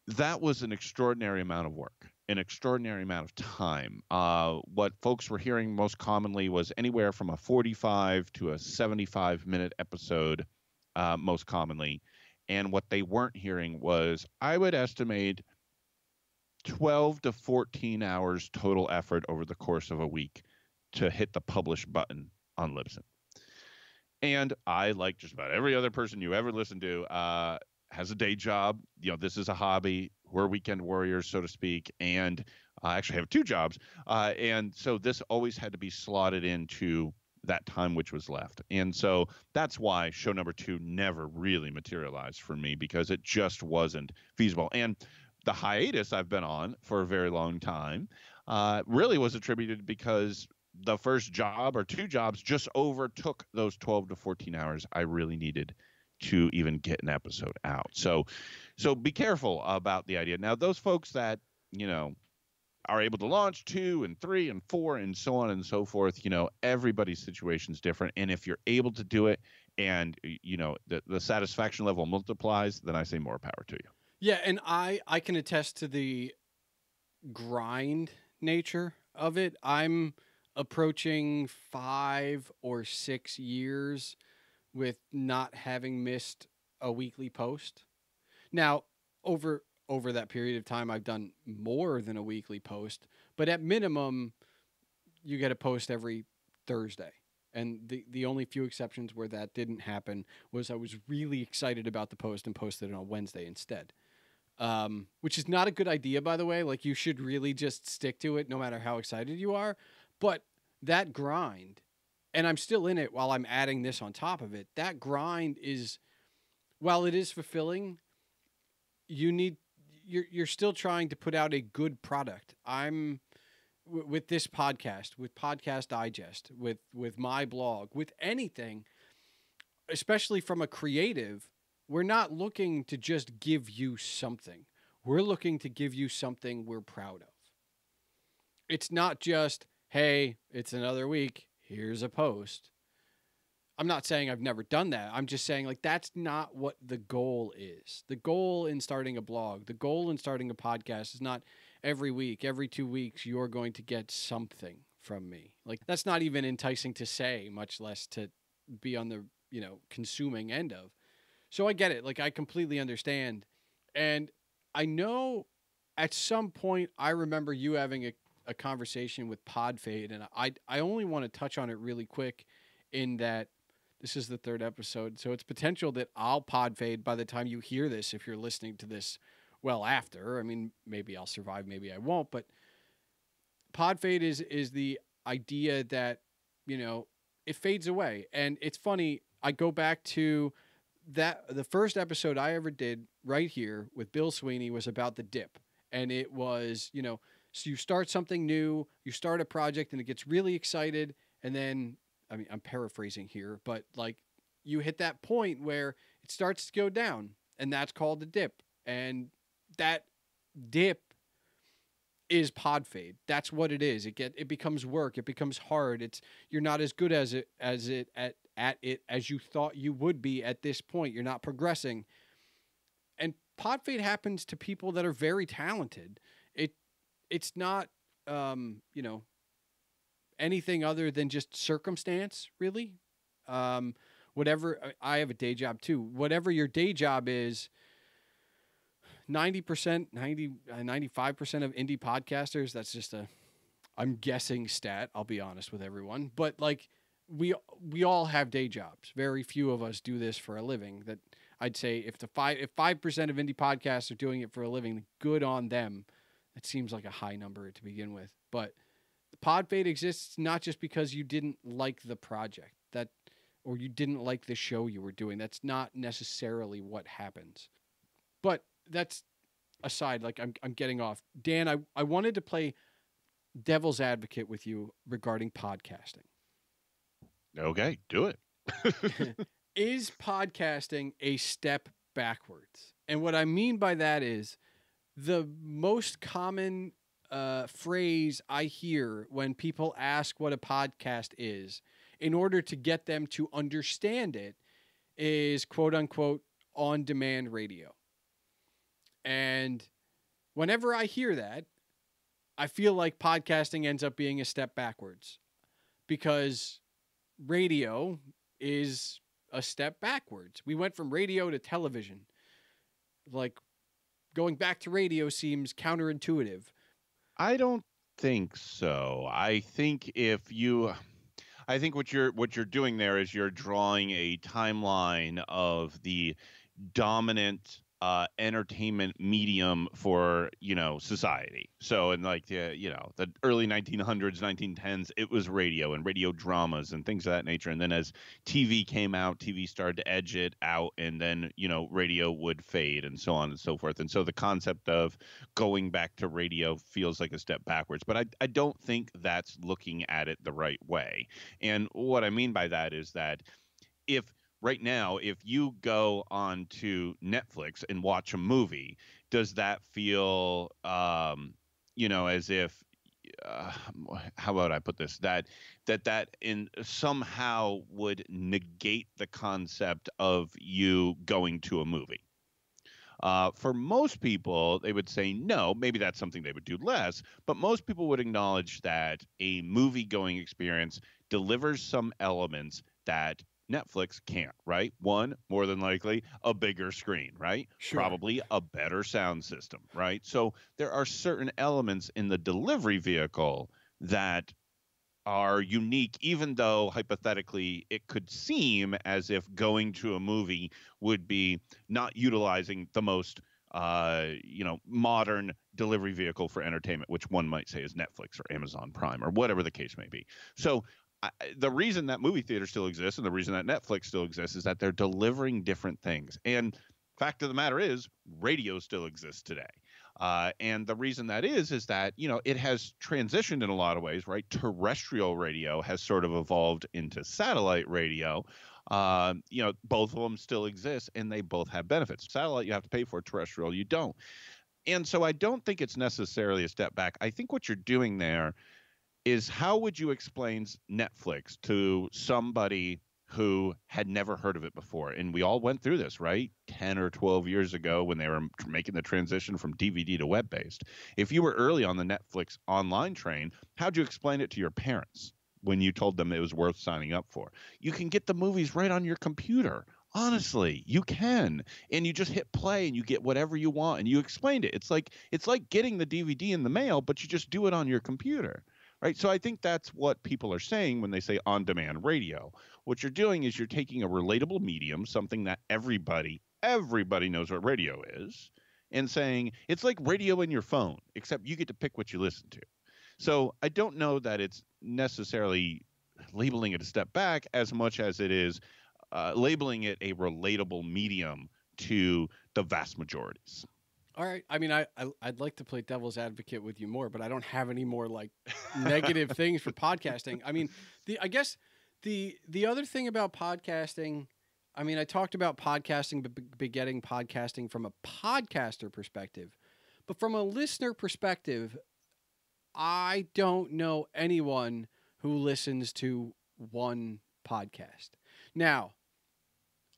That was an extraordinary amount of work, an extraordinary amount of time. What folks were hearing most commonly was anywhere from a 45 to a 75-minute episode, most commonly. And what they weren't hearing was, I would estimate, 12 to 14 hours total effort over the course of a week to hit the publish button on Libsyn. And I, like just about every other person you ever listen to, has a day job. This is a hobby. We're weekend warriors, so to speak. And I actually have 2 jobs. And so this always had to be slotted into that time which was left. And so that's why show number 2 never really materialized for me, because it just wasn't feasible. And the hiatus I've been on for a very long time really was attributed because the first job or 2 jobs just overtook those 12 to 14 hours I really needed to even get an episode out. So be careful about the idea. Now, those folks that, are able to launch 2 and 3 and 4 and so on and so forth, everybody's situation is different. And if you're able to do it and, the satisfaction level multiplies, then I say more power to you. Yeah, and I can attest to the grind nature of it. I'm approaching 5 or 6 years with not having missed a weekly post. Now, over that period of time, I've done more than a weekly post, but at minimum, you get a post every Thursday. And the only few exceptions where that didn't happen was I was really excited about the post and posted it on Wednesday instead. Which is not a good idea, by the way. Like, you should really just stick to it no matter how excited you are. But that grind, and I'm still in it while I'm adding this on top of it, that grind is, while it is fulfilling, you're still trying to put out a good product. I'm with this podcast, with Podcast Digest, with my blog, with anything, especially from a creative. We're not looking to just give you something. We're looking to give you something we're proud of. It's not just, hey, it's another week, here's a post. I'm not saying I've never done that. I'm just saying, like, that's not what the goal is. The goal in starting a blog, the goal in starting a podcast is not every week, every 2 weeks, you're going to get something from me. Like, that's not even enticing to say, much less to be on the, consuming end of. So I get it. Like, I completely understand. And I know at some point I remember you having a conversation with Podfade, and I only want to touch on it really quick in that this is the 3rd episode, so it's potential that I'll pod fade by the time you hear this if you're listening to this well after. I mean, maybe I'll survive, maybe I won't, but pod fade is the idea that, it fades away. And it's funny, I go back to that the first episode I ever did right here with Bill Sweeney was about the dip. And it was, so you start something new, you start a project and it gets really excited, and then I mean, I'm paraphrasing here, but like you hit that point where it starts to go down, and that's called the dip. And that dip is pod fade. That's what it is. It becomes work. It becomes hard. You're not as good at it as you thought you would be at this point. You're not progressing. And pod fade happens to people that are very talented. It's not anything other than just circumstance, really. Whatever, I have a day job too. Whatever your day job is, 95% of indie podcasters, that's just I'm guessing stat, I'll be honest with everyone. But like we all have day jobs. Very few of us do this for a living. That I'd say if 5% of indie podcasts are doing it for a living, good on them. It seems like a high number to begin with. But pod fade exists not just because you didn't like the project or you didn't like the show you were doing. That's not necessarily what happens. But that's aside. Like I'm getting off. Dan, I wanted to play devil's advocate with you regarding podcasting. Okay, do it. Is podcasting a step backwards? And what I mean by that is the most common phrase I hear when people ask what a podcast is, in order to get them to understand it, is quote unquote on-demand radio. And whenever I hear that, I feel like podcasting ends up being a step backwards, because radio is a step backwards. We went from radio to television. Like, going back to radio seems counterintuitive. I don't think so. I think what you're doing there is you're drawing a timeline of the dominant entertainment medium for society. So in like the early 1900s, 1910s, it was radio and radio dramas and things of that nature. And then as TV came out, TV started to edge it out, and then radio would fade and so on and so forth. And so the concept of going back to radio feels like a step backwards. But I don't think that's looking at it the right way. And what I mean by that is that right now, if you go on to Netflix and watch a movie, does that feel, as if, how about I put this, that in somehow would negate the concept of you going to a movie? For most people, they would say no. Maybe that's something they would do less, but most people would acknowledge that a movie-going experience delivers some elements that Netflix can't, right? One, more than likely, a bigger screen, right? Sure. Probably a better sound system, right? So there are certain elements in the delivery vehicle that are unique, even though hypothetically it could seem as if going to a movie would be not utilizing the most modern delivery vehicle for entertainment, which one might say is Netflix or Amazon Prime or whatever the case may be. So the reason that movie theater still exists and the reason that Netflix still exists is that they're delivering different things. And fact of the matter is, radio still exists today. And the reason that is that, it has transitioned in a lot of ways, right? Terrestrial radio has sort of evolved into satellite radio. Both of them still exist and they both have benefits. Satellite you have to pay for, terrestrial you don't. And so I don't think it's necessarily a step back. I think what you're doing there is, how would you explain Netflix to somebody who had never heard of it before. And we all went through this, right? 10 or 12 years ago when they were making the transition from DVD to web based. If you were early on the Netflix online train, how'd you explain it to your parents when you told them it was worth signing up for? You can get the movies right on your computer. Honestly, you can. And you just hit play and you get whatever you want, and you explained it. It's like getting the DVD in the mail, but you just do it on your computer. Right. So I think that's what people are saying when they say on demand radio. What you're doing is you're taking a relatable medium, something that everybody knows what radio is, and saying it's like radio in your phone, except you get to pick what you listen to. So I don't know that it's necessarily labeling it a step back as much as it is labeling it a relatable medium to the vast majorities. All right. I mean, I'd like to play devil's advocate with you more, but I don't have any more like negative things for podcasting. I mean, I guess the other thing about podcasting, I mean, I talked about podcasting, begetting podcasting from a podcaster perspective, but from a listener perspective, I don't know anyone who listens to one podcast. Now,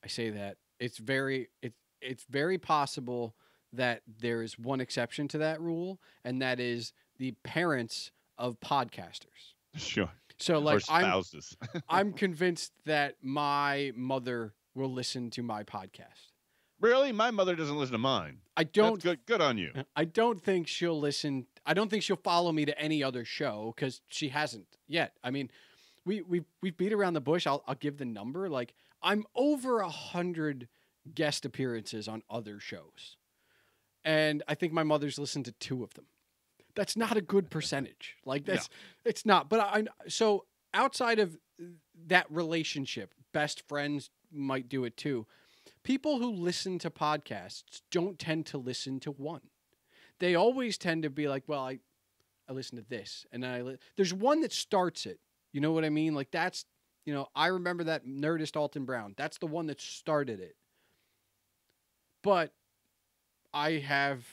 I say that it's very possible that there is one exception to that rule, and that is the parents of podcasters. Sure. So, like, or spouses. I'm convinced that my mother will listen to my podcast. Really? My mother doesn't listen to mine. I don't. That's good on you. I don't think she'll listen. I don't think she'll follow me to any other show because she hasn't yet. I mean, we beat around the bush. I'll give the number. Like, I'm over 100 guest appearances on other shows. And I think my mother's listened to 2 of them. That's not a good percentage. Like it's not. But so outside of that relationship, best friends might do it too. People who listen to podcasts don't tend to listen to one. They always tend to be like, well, I listen to this, and then there's one that starts it. You know what I mean? Like that's, I remember that Nerdist Alton Brown. That's the one that started it. But I have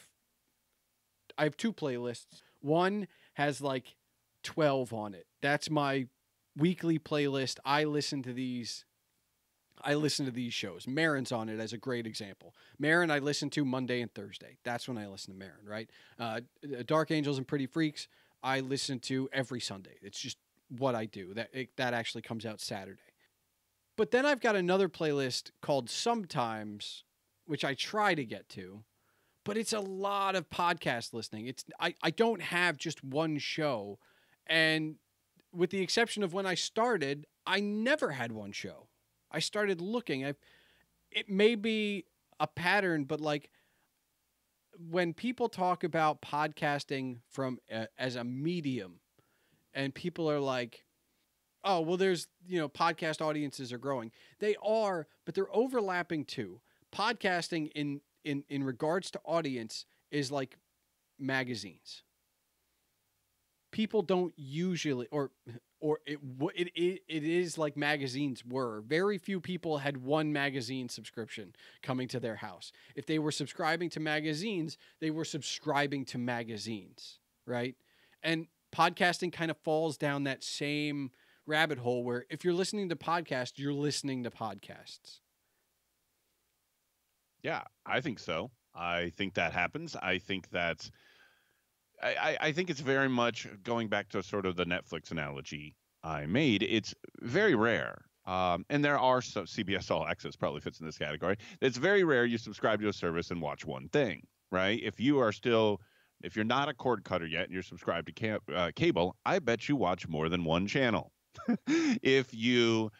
2 playlists. One has like 12 on it. That's my weekly playlist. I listen to these shows. Marin's on it as a great example. Marin I listen to Monday and Thursday. That's when I listen to Marin, right? Dark Angels and Pretty Freaks I listen to every Sunday. It's just what I do. That actually comes out Saturday. But then I've got another playlist called Sometimes, which I try to get to. But it's a lot of podcast listening. I don't have just one show. And with the exception of when I started, I never had one show. I started looking. It may be a pattern, but like when people talk about podcasting as a medium, and people are like, oh, well, there's, podcast audiences are growing. They are, but they're overlapping too. Podcasting in regards to audience is like magazines. People don't usually, or it is like magazines were. Very few people had one magazine subscription coming to their house. If they were subscribing to magazines, they were subscribing to magazines, right? And podcasting kind of falls down that same rabbit hole where if you're listening to podcasts, you're listening to podcasts. Yeah, I think so. I think that happens. I think that's I think it's very much going back to sort of the Netflix analogy I made. It's very rare. And there are some CBS All Access probably fits in this category. It's very rare you subscribe to a service and watch one thing, right? If you're not a cord cutter yet and you're subscribed to cable, I bet you watch more than one channel. If you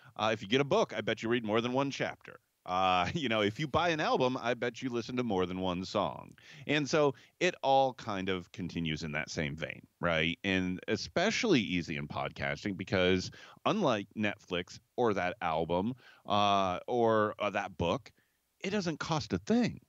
get a book, I bet you read more than one chapter. If you buy an album, I bet you listen to more than one song. And so it all kind of continues in that same vein, right? And especially easy in podcasting because unlike Netflix or that album or that book, it doesn't cost a thing.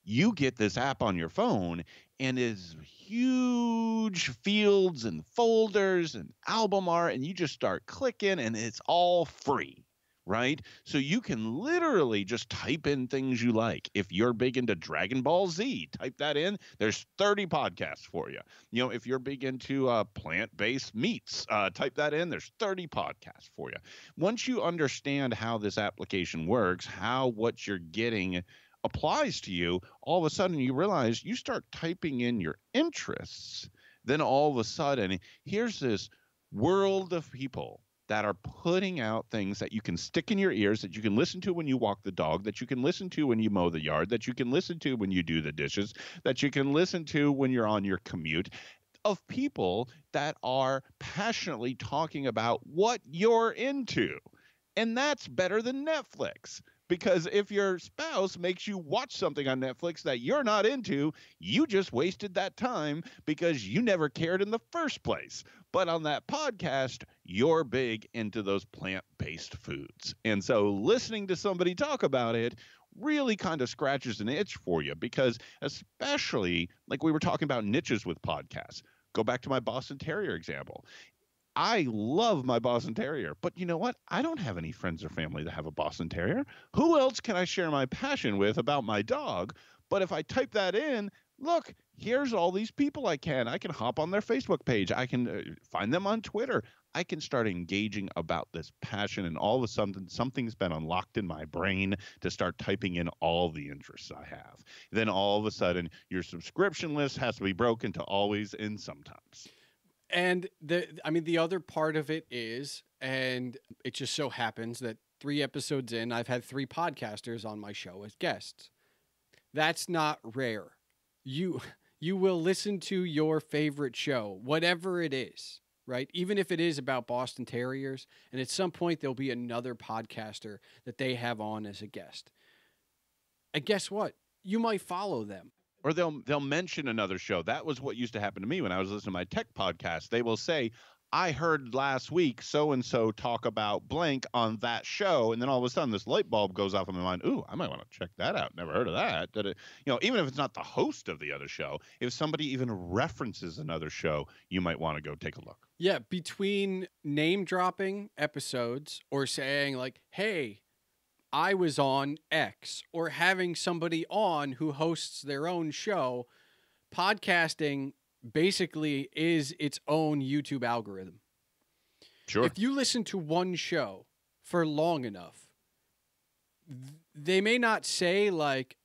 You get this app on your phone and it's huge fields and folders and album art, and you just start clicking and it's all free. right? So you can literally just type in things you like. If you're big into Dragon Ball Z, type that in. There's 30 podcasts for you. You know, if you're big into plant-based meats, type that in. There's 30 podcasts for you. Once you understand how this application works, how what you're getting applies to you, all of a sudden you realize you start typing in your interests. Then all of a sudden, here's this world of people that are putting out things that you can stick in your ears, that you can listen to when you walk the dog, that you can listen to when you mow the yard, that you can listen to when you do the dishes, that you can listen to when you're on your commute, of people that are passionately talking about what you're into. And that's better than Netflix. Because if your spouse makes you watch something on Netflix that you're not into, you just wasted that time because you never cared in the first place. But on that podcast, you're big into those plant-based foods. And so listening to somebody talk about it really kind of scratches an itch for you, because especially like we were talking about niches with podcasts. Go back to my Boston Terrier example. I love my Boston Terrier, but you know what? I don't have any friends or family that have a Boston Terrier. Who else can I share my passion with about my dog? But if I type that in, look, here's all these people I can. I can hop on their Facebook page. I can find them on Twitter. I can start engaging about this passion, and all of a sudden, something's been unlocked in my brain to start typing in all the interests I have. Then all of a sudden, your subscription list has to be broken to always and sometimes. And the other part of it is, and it just so happens that 3 episodes in, I've had 3 podcasters on my show as guests. That's not rare. You will listen to your favorite show, whatever it is, right? Even if it is about Boston Terriers, and at some point there'll be another podcaster that they have on as a guest. And guess what? You might follow them. Or they'll mention another show. That was what used to happen to me when I was listening to my tech podcast. They will say, I heard last week so-and-so talk about blank on that show. And then all of a sudden this light bulb goes off in my mind. Ooh, I might want to check that out. Never heard of that. Even if it's not the host of the other show, if somebody even references another show, you might want to go take a look. Yeah, between name dropping episodes or saying like, hey, I was on X, or having somebody on who hosts their own show, podcasting basically is its own YouTube algorithm. Sure. If you listen to one show for long enough, they may not say like,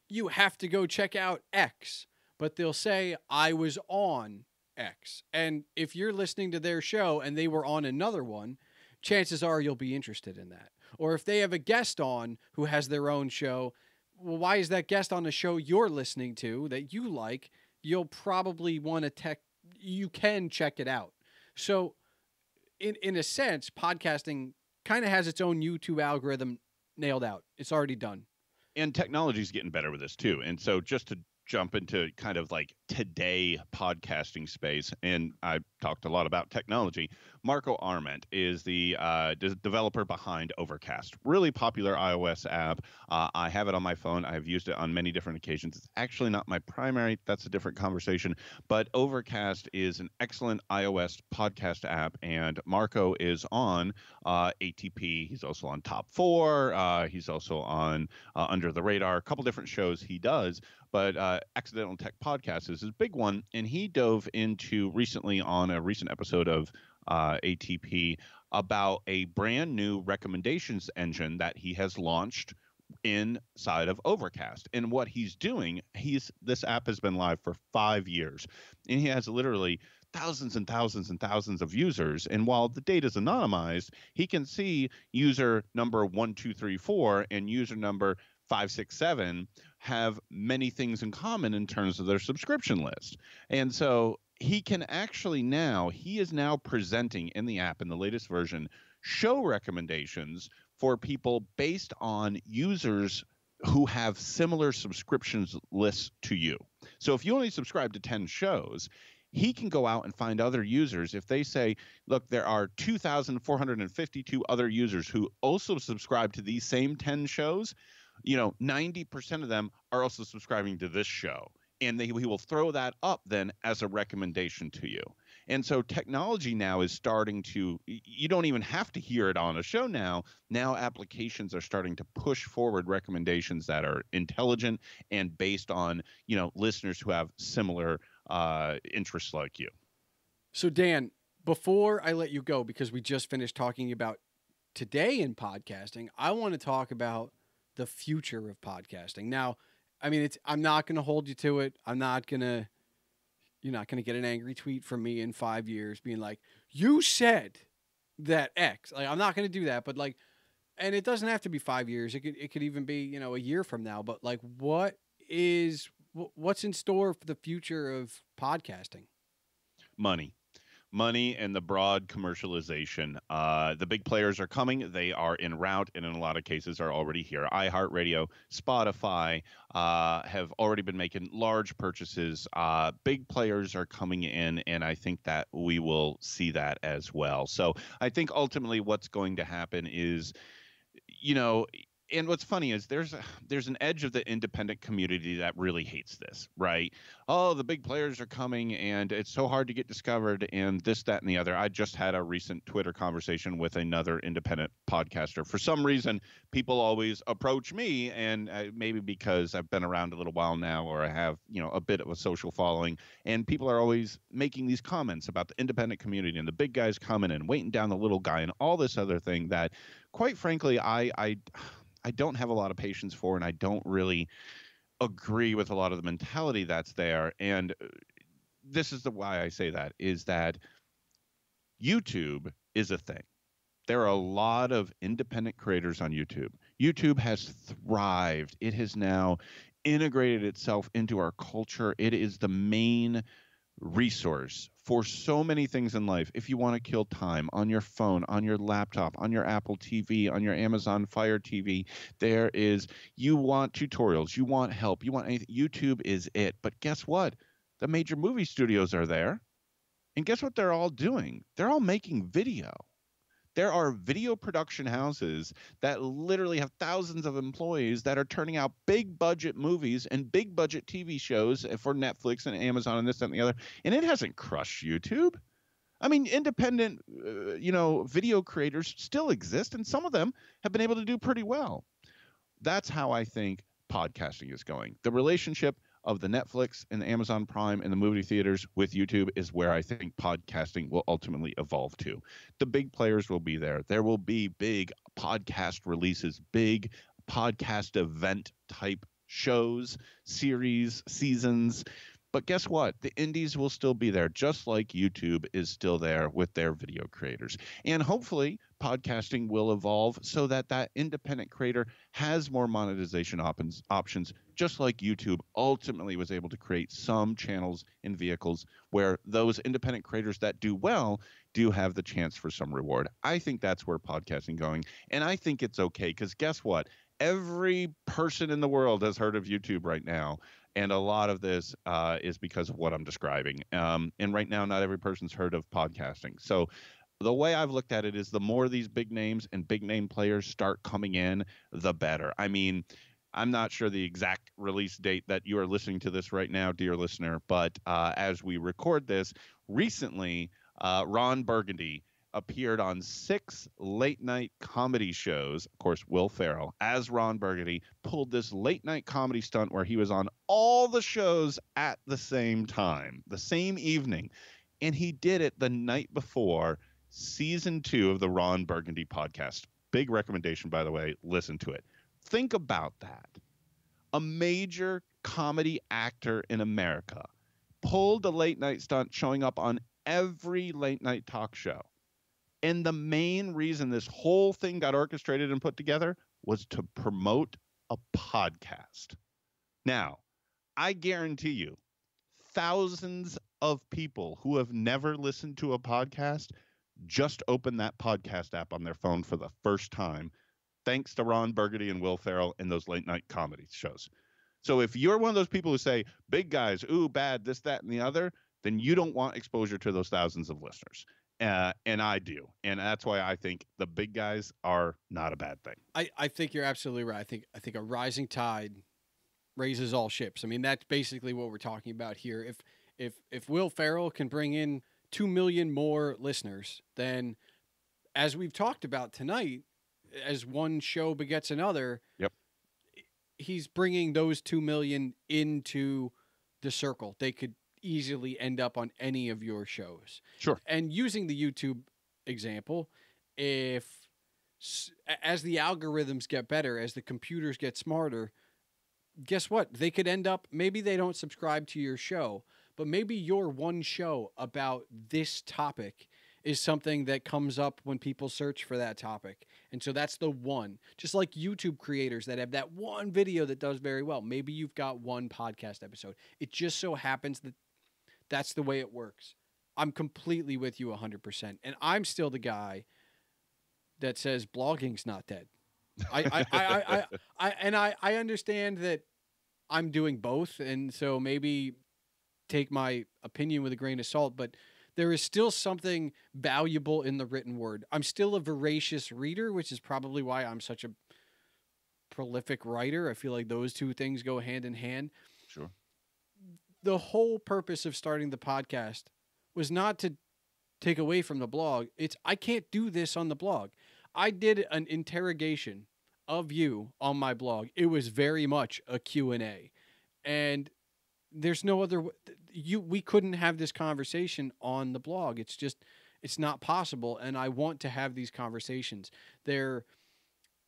you have to go check out X, but they'll say, I was on X. And if you're listening to their show and they were on another one, chances are you'll be interested in that. Or if they have a guest on who has their own show, well, why is that guest on a show you're listening to that you like? You'll probably want to you can check it out. So in a sense, podcasting kind of has its own YouTube algorithm nailed out. It's already done. And technology's getting better with this too. And so just to jump into kind of like today podcasting space, and I talked a lot about technology. Marco Arment is the developer behind Overcast, really popular iOS app. I have it on my phone. I've used it on many different occasions. It's actually not my primary. That's a different conversation. But Overcast is an excellent iOS podcast app, and Marco is on ATP. He's also on Top 4. He's also on Under the Radar, a couple different shows he does. But Accidental Tech Podcast is his big one, and he dove into recently on a recent episode of ATP about a brand new recommendations engine that he has launched inside of Overcast. And what he's doing, this app has been live for 5 years, and he has literally thousands and thousands and thousands of users. And while the data is anonymized, he can see user number 1234 and user number 567 have many things in common in terms of their subscription list. And so he is now presenting in the app, in the latest version, show recommendations for people based on users who have similar subscriptions lists to you. So if you only subscribe to 10 shows, he can go out and find other users. If they say, look, there are 2,452 other users who also subscribe to these same 10 shows, 90% of them are also subscribing to this show. And he will throw that up then as a recommendation to you. And so technology now is starting to, you don't even have to hear it on a show now. Now applications are starting to push forward recommendations that are intelligent and based on, listeners who have similar interests like you. So, Dan, before I let you go, because we just finished talking about today in podcasting, I want to talk about the future of podcasting. Now, I mean, I'm not going to hold you to it. You're not going to get an angry tweet from me in 5 years being like, you said that X. Like, I'm not going to do that, but like, and it doesn't have to be 5 years. It could even be, a year from now, but like, what's in store for the future of podcasting? Money and the broad commercialization. The big players are coming. They are en route, and in a lot of cases are already here. iHeartRadio, Spotify have already been making large purchases. Big players are coming in, and I think that we will see that as well. So I think ultimately what's going to happen is, and what's funny is there's an edge of the independent community that really hates this, right? Oh, the big players are coming and it's so hard to get discovered and this, that, and the other. I just had a recent Twitter conversation with another independent podcaster. For some reason, people always approach me, and maybe because I've been around a little while now, or I have, a bit of a social following, and people are always making these comments about the independent community and the big guys coming and weighting down the little guy and all this other thing that, quite frankly, I don't have a lot of patience for, and I don't really agree with a lot of the mentality that's there. And this is why I say that, is that YouTube is a thing. There are a lot of independent creators on YouTube. YouTube has thrived. It has now integrated itself into our culture. It is the main resource for so many things in life. If you want to kill time on your phone, on your laptop, on your Apple TV, on your Amazon Fire TV, you want tutorials, you want help, you want anything, YouTube is it. But guess what? The major movie studios are there. And guess what they're all doing? They're all making video. There are video production houses that literally have thousands of employees that are turning out big budget movies and big budget TV shows for Netflix and Amazon and this, that, and the other. And it hasn't crushed YouTube. I mean, independent, video creators still exist, and some of them have been able to do pretty well. That's how I think podcasting is going. The relationship of the Netflix and the Amazon Prime and the movie theaters with YouTube is where I think podcasting will ultimately evolve to. The big players will be there. There will be big podcast releases, big podcast event type shows, series, seasons. But guess what? The indies will still be there, just like YouTube is still there with their video creators. And hopefully podcasting will evolve so that independent creator has more monetization options, just like YouTube ultimately was able to create some channels and vehicles where those independent creators that do well do have the chance for some reward. I think that's where podcasting going. And I think it's okay, because guess what? Every person in the world has heard of YouTube right now. And a lot of this is because of what I'm describing. And right now, not every person's heard of podcasting. So the way I've looked at it is the more these big names and big name players start coming in, the better. I mean, I'm not sure the exact release date that you are listening to this right now, dear listener, but as we record this, recently, Ron Burgundy appeared on 6 late-night comedy shows. Of course, Will Ferrell, as Ron Burgundy, pulled this late-night comedy stunt where he was on all the shows at the same time, the same evening. And he did it the night before season 2 of the Ron Burgundy podcast. Big recommendation, by the way. Listen to it. Think about that. A major comedy actor in America pulled a late-night stunt showing up on every late-night talk show. And the main reason this whole thing got orchestrated and put together was to promote a podcast. Now, I guarantee you, thousands of people who have never listened to a podcast just opened that podcast app on their phone for the first time, thanks to Ron Burgundy and Will Ferrell and those late night comedy shows. So if you're one of those people who say, big guys, ooh, bad, this, that, and the other, then you don't want exposure to those thousands of listeners. And I do. And that's why I think the big guys are not a bad thing. I think you're absolutely right. I think a rising tide raises all ships. I mean, that's basically what we're talking about here. If Will Ferrell can bring in 2 million more listeners, then as we've talked about tonight, as one show begets another, Yep. he's bringing those 2 million into the circle. They could easily end up on any of your shows. Sure. And using the YouTube example, if as the algorithms get better, as the computers get smarter, guess what? They could end up, maybe they don't subscribe to your show, but maybe your one show about this topic is something that comes up when people search for that topic. And so that's the one. Just like YouTube creators that have that one video that does very well. Maybe you've got one podcast episode. It just so happens that that's the way it works. I'm completely with you 100%. And I'm still the guy that says blogging's not dead. I understand that I'm doing both, and so maybe take my opinion with a grain of salt, but there is still something valuable in the written word. I'm still a voracious reader, which is probably why I'm such a prolific writer. I feel like those two things go hand in hand. Sure. The whole purpose of starting the podcast was not to take away from the blog. It's I can't do this on the blog. I did an interrogation of you on my blog. It was very much a Q&A. And there's no other we couldn't have this conversation on the blog. It's not possible, and I want to have these conversations. They're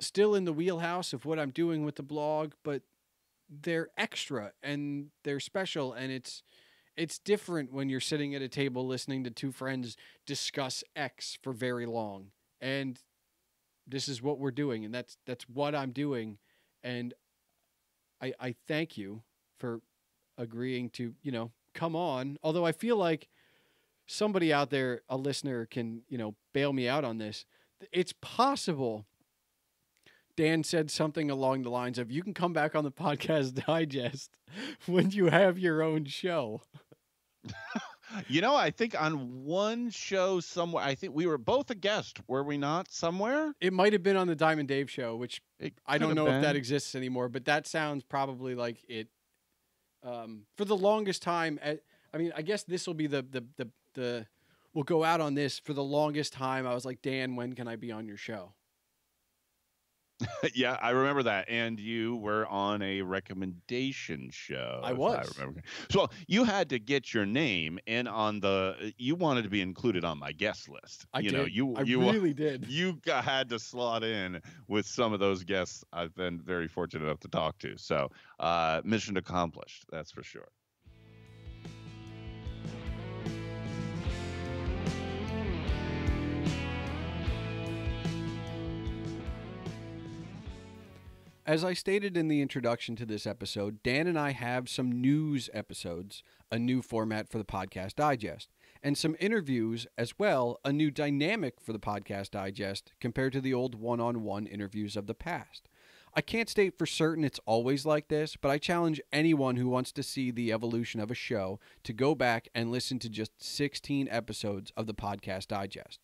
still in the wheelhouse of what I'm doing with the blog, but they're extra and they're special, and it's different when you're sitting at a table listening to two friends discuss X for very long. And this is what we're doing, and that's what I'm doing. And I thank you for agreeing to, come on. Although I feel like somebody out there, a listener, can, bail me out on this. It's possible Dan said something along the lines of, you can come back on the Podcast Digest when you have your own show. I think on one show somewhere, I think we were both a guest, were we not, somewhere? It might have been on the Diamond Dave show, which I don't know if that exists anymore, but that sounds probably like it. For the longest time, I guess this will be we'll go out on this. For the longest time, I was like, Dan, when can I be on your show? Yeah, I remember that. And you were on a recommendation show. I was. I remember. So you had to get your name in on you wanted to be included on my guest list. I did. I you really did. You had to slot in with some of those guests I've been very fortunate enough to talk to. So mission accomplished. That's for sure. As I stated in the introduction to this episode, Dan and I have some news episodes, a new format for the Podcast Digest, and some interviews as well, a new dynamic for the Podcast Digest compared to the old one-on-one interviews of the past. I can't state for certain it's always like this, but I challenge anyone who wants to see the evolution of a show to go back and listen to just 16 episodes of the Podcast Digest.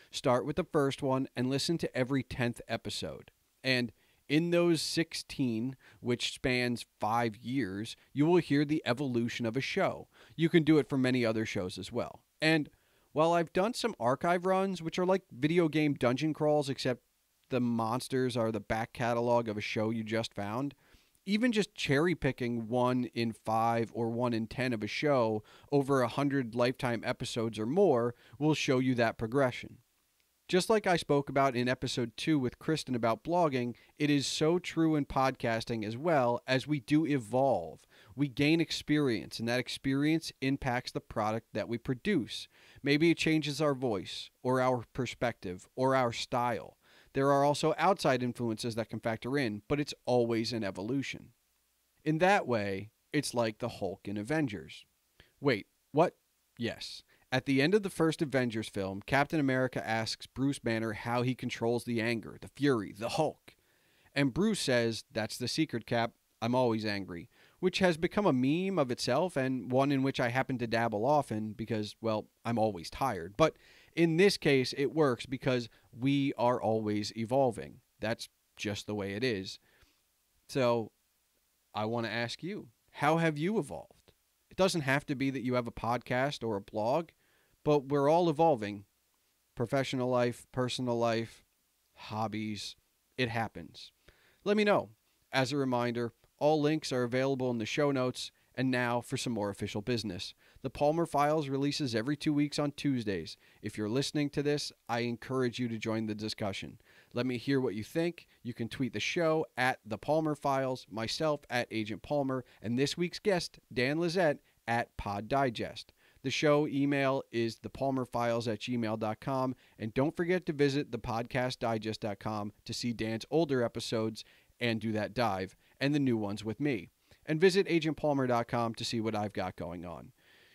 Start with the first one and listen to every 10th episode. And in those 16, which spans 5 years, you will hear the evolution of a show. You can do it for many other shows as well. And while I've done some archive runs, which are like video game dungeon crawls, except the monsters are the back catalog of a show you just found, even just cherry picking 1 in 5 or 1 in 10 of a show over 100 lifetime episodes or more will show you that progression. Just like I spoke about in episode 2 with Kristen about blogging, it is so true in podcasting as well. As we do evolve, we gain experience, and that experience impacts the product that we produce. Maybe it changes our voice, or our perspective, or our style. There are also outside influences that can factor in, but it's always an evolution. In that way, it's like the Hulk in Avengers. Wait, what? Yes. At the end of the first Avengers film, Captain America asks Bruce Banner how he controls the anger, the fury, the Hulk. And Bruce says, "That's the secret, Cap. I'm always angry," which has become a meme of itself and one in which I happen to dabble often because, well, I'm always tired. But in this case, it works because we are always evolving. That's just the way it is. So I want to ask you, how have you evolved? It doesn't have to be that you have a podcast or a blog, but we're all evolving. Professional life, personal life, hobbies, it happens. Let me know. As a reminder, all links are available in the show notes. And now for some more official business. The Palmer Files releases every 2 weeks on Tuesdays. If you're listening to this, I encourage you to join the discussion. Let me hear what you think. You can tweet the show at The Palmer Files, myself at Agent Palmer, and this week's guest, Dan Lizette, at Pod Digest. The show email is thepalmerfiles@gmail.com, and don't forget to visit thepodcastdigest.com to see Dan's older episodes and do that dive, and the new ones with me. And visit agentpalmer.com to see what I've got going on.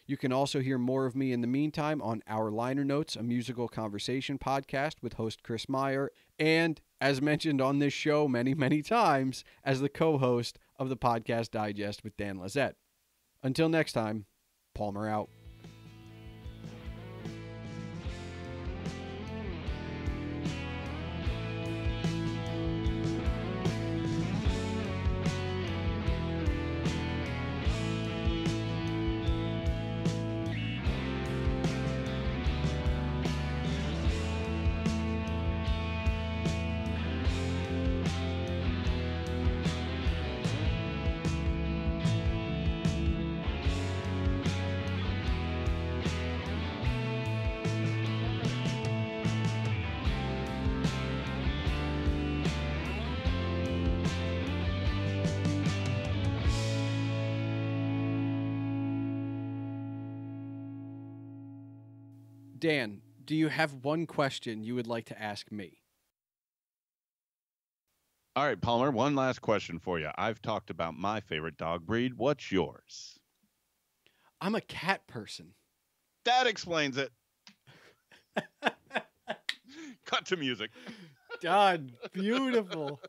You can also hear more of me in the meantime on Our Liner Notes, a musical conversation podcast with host Chris Meyer, and, as mentioned on this show many, many times, as the co-host of the Podcast Digest with Dan Lizette. Until next time, Palmer out. Dan, do you have one question you would like to ask me? All right, Palmer, one last question for you. I've talked about my favorite dog breed. What's yours? I'm a cat person. That explains it. Cut to music. Done. Beautiful.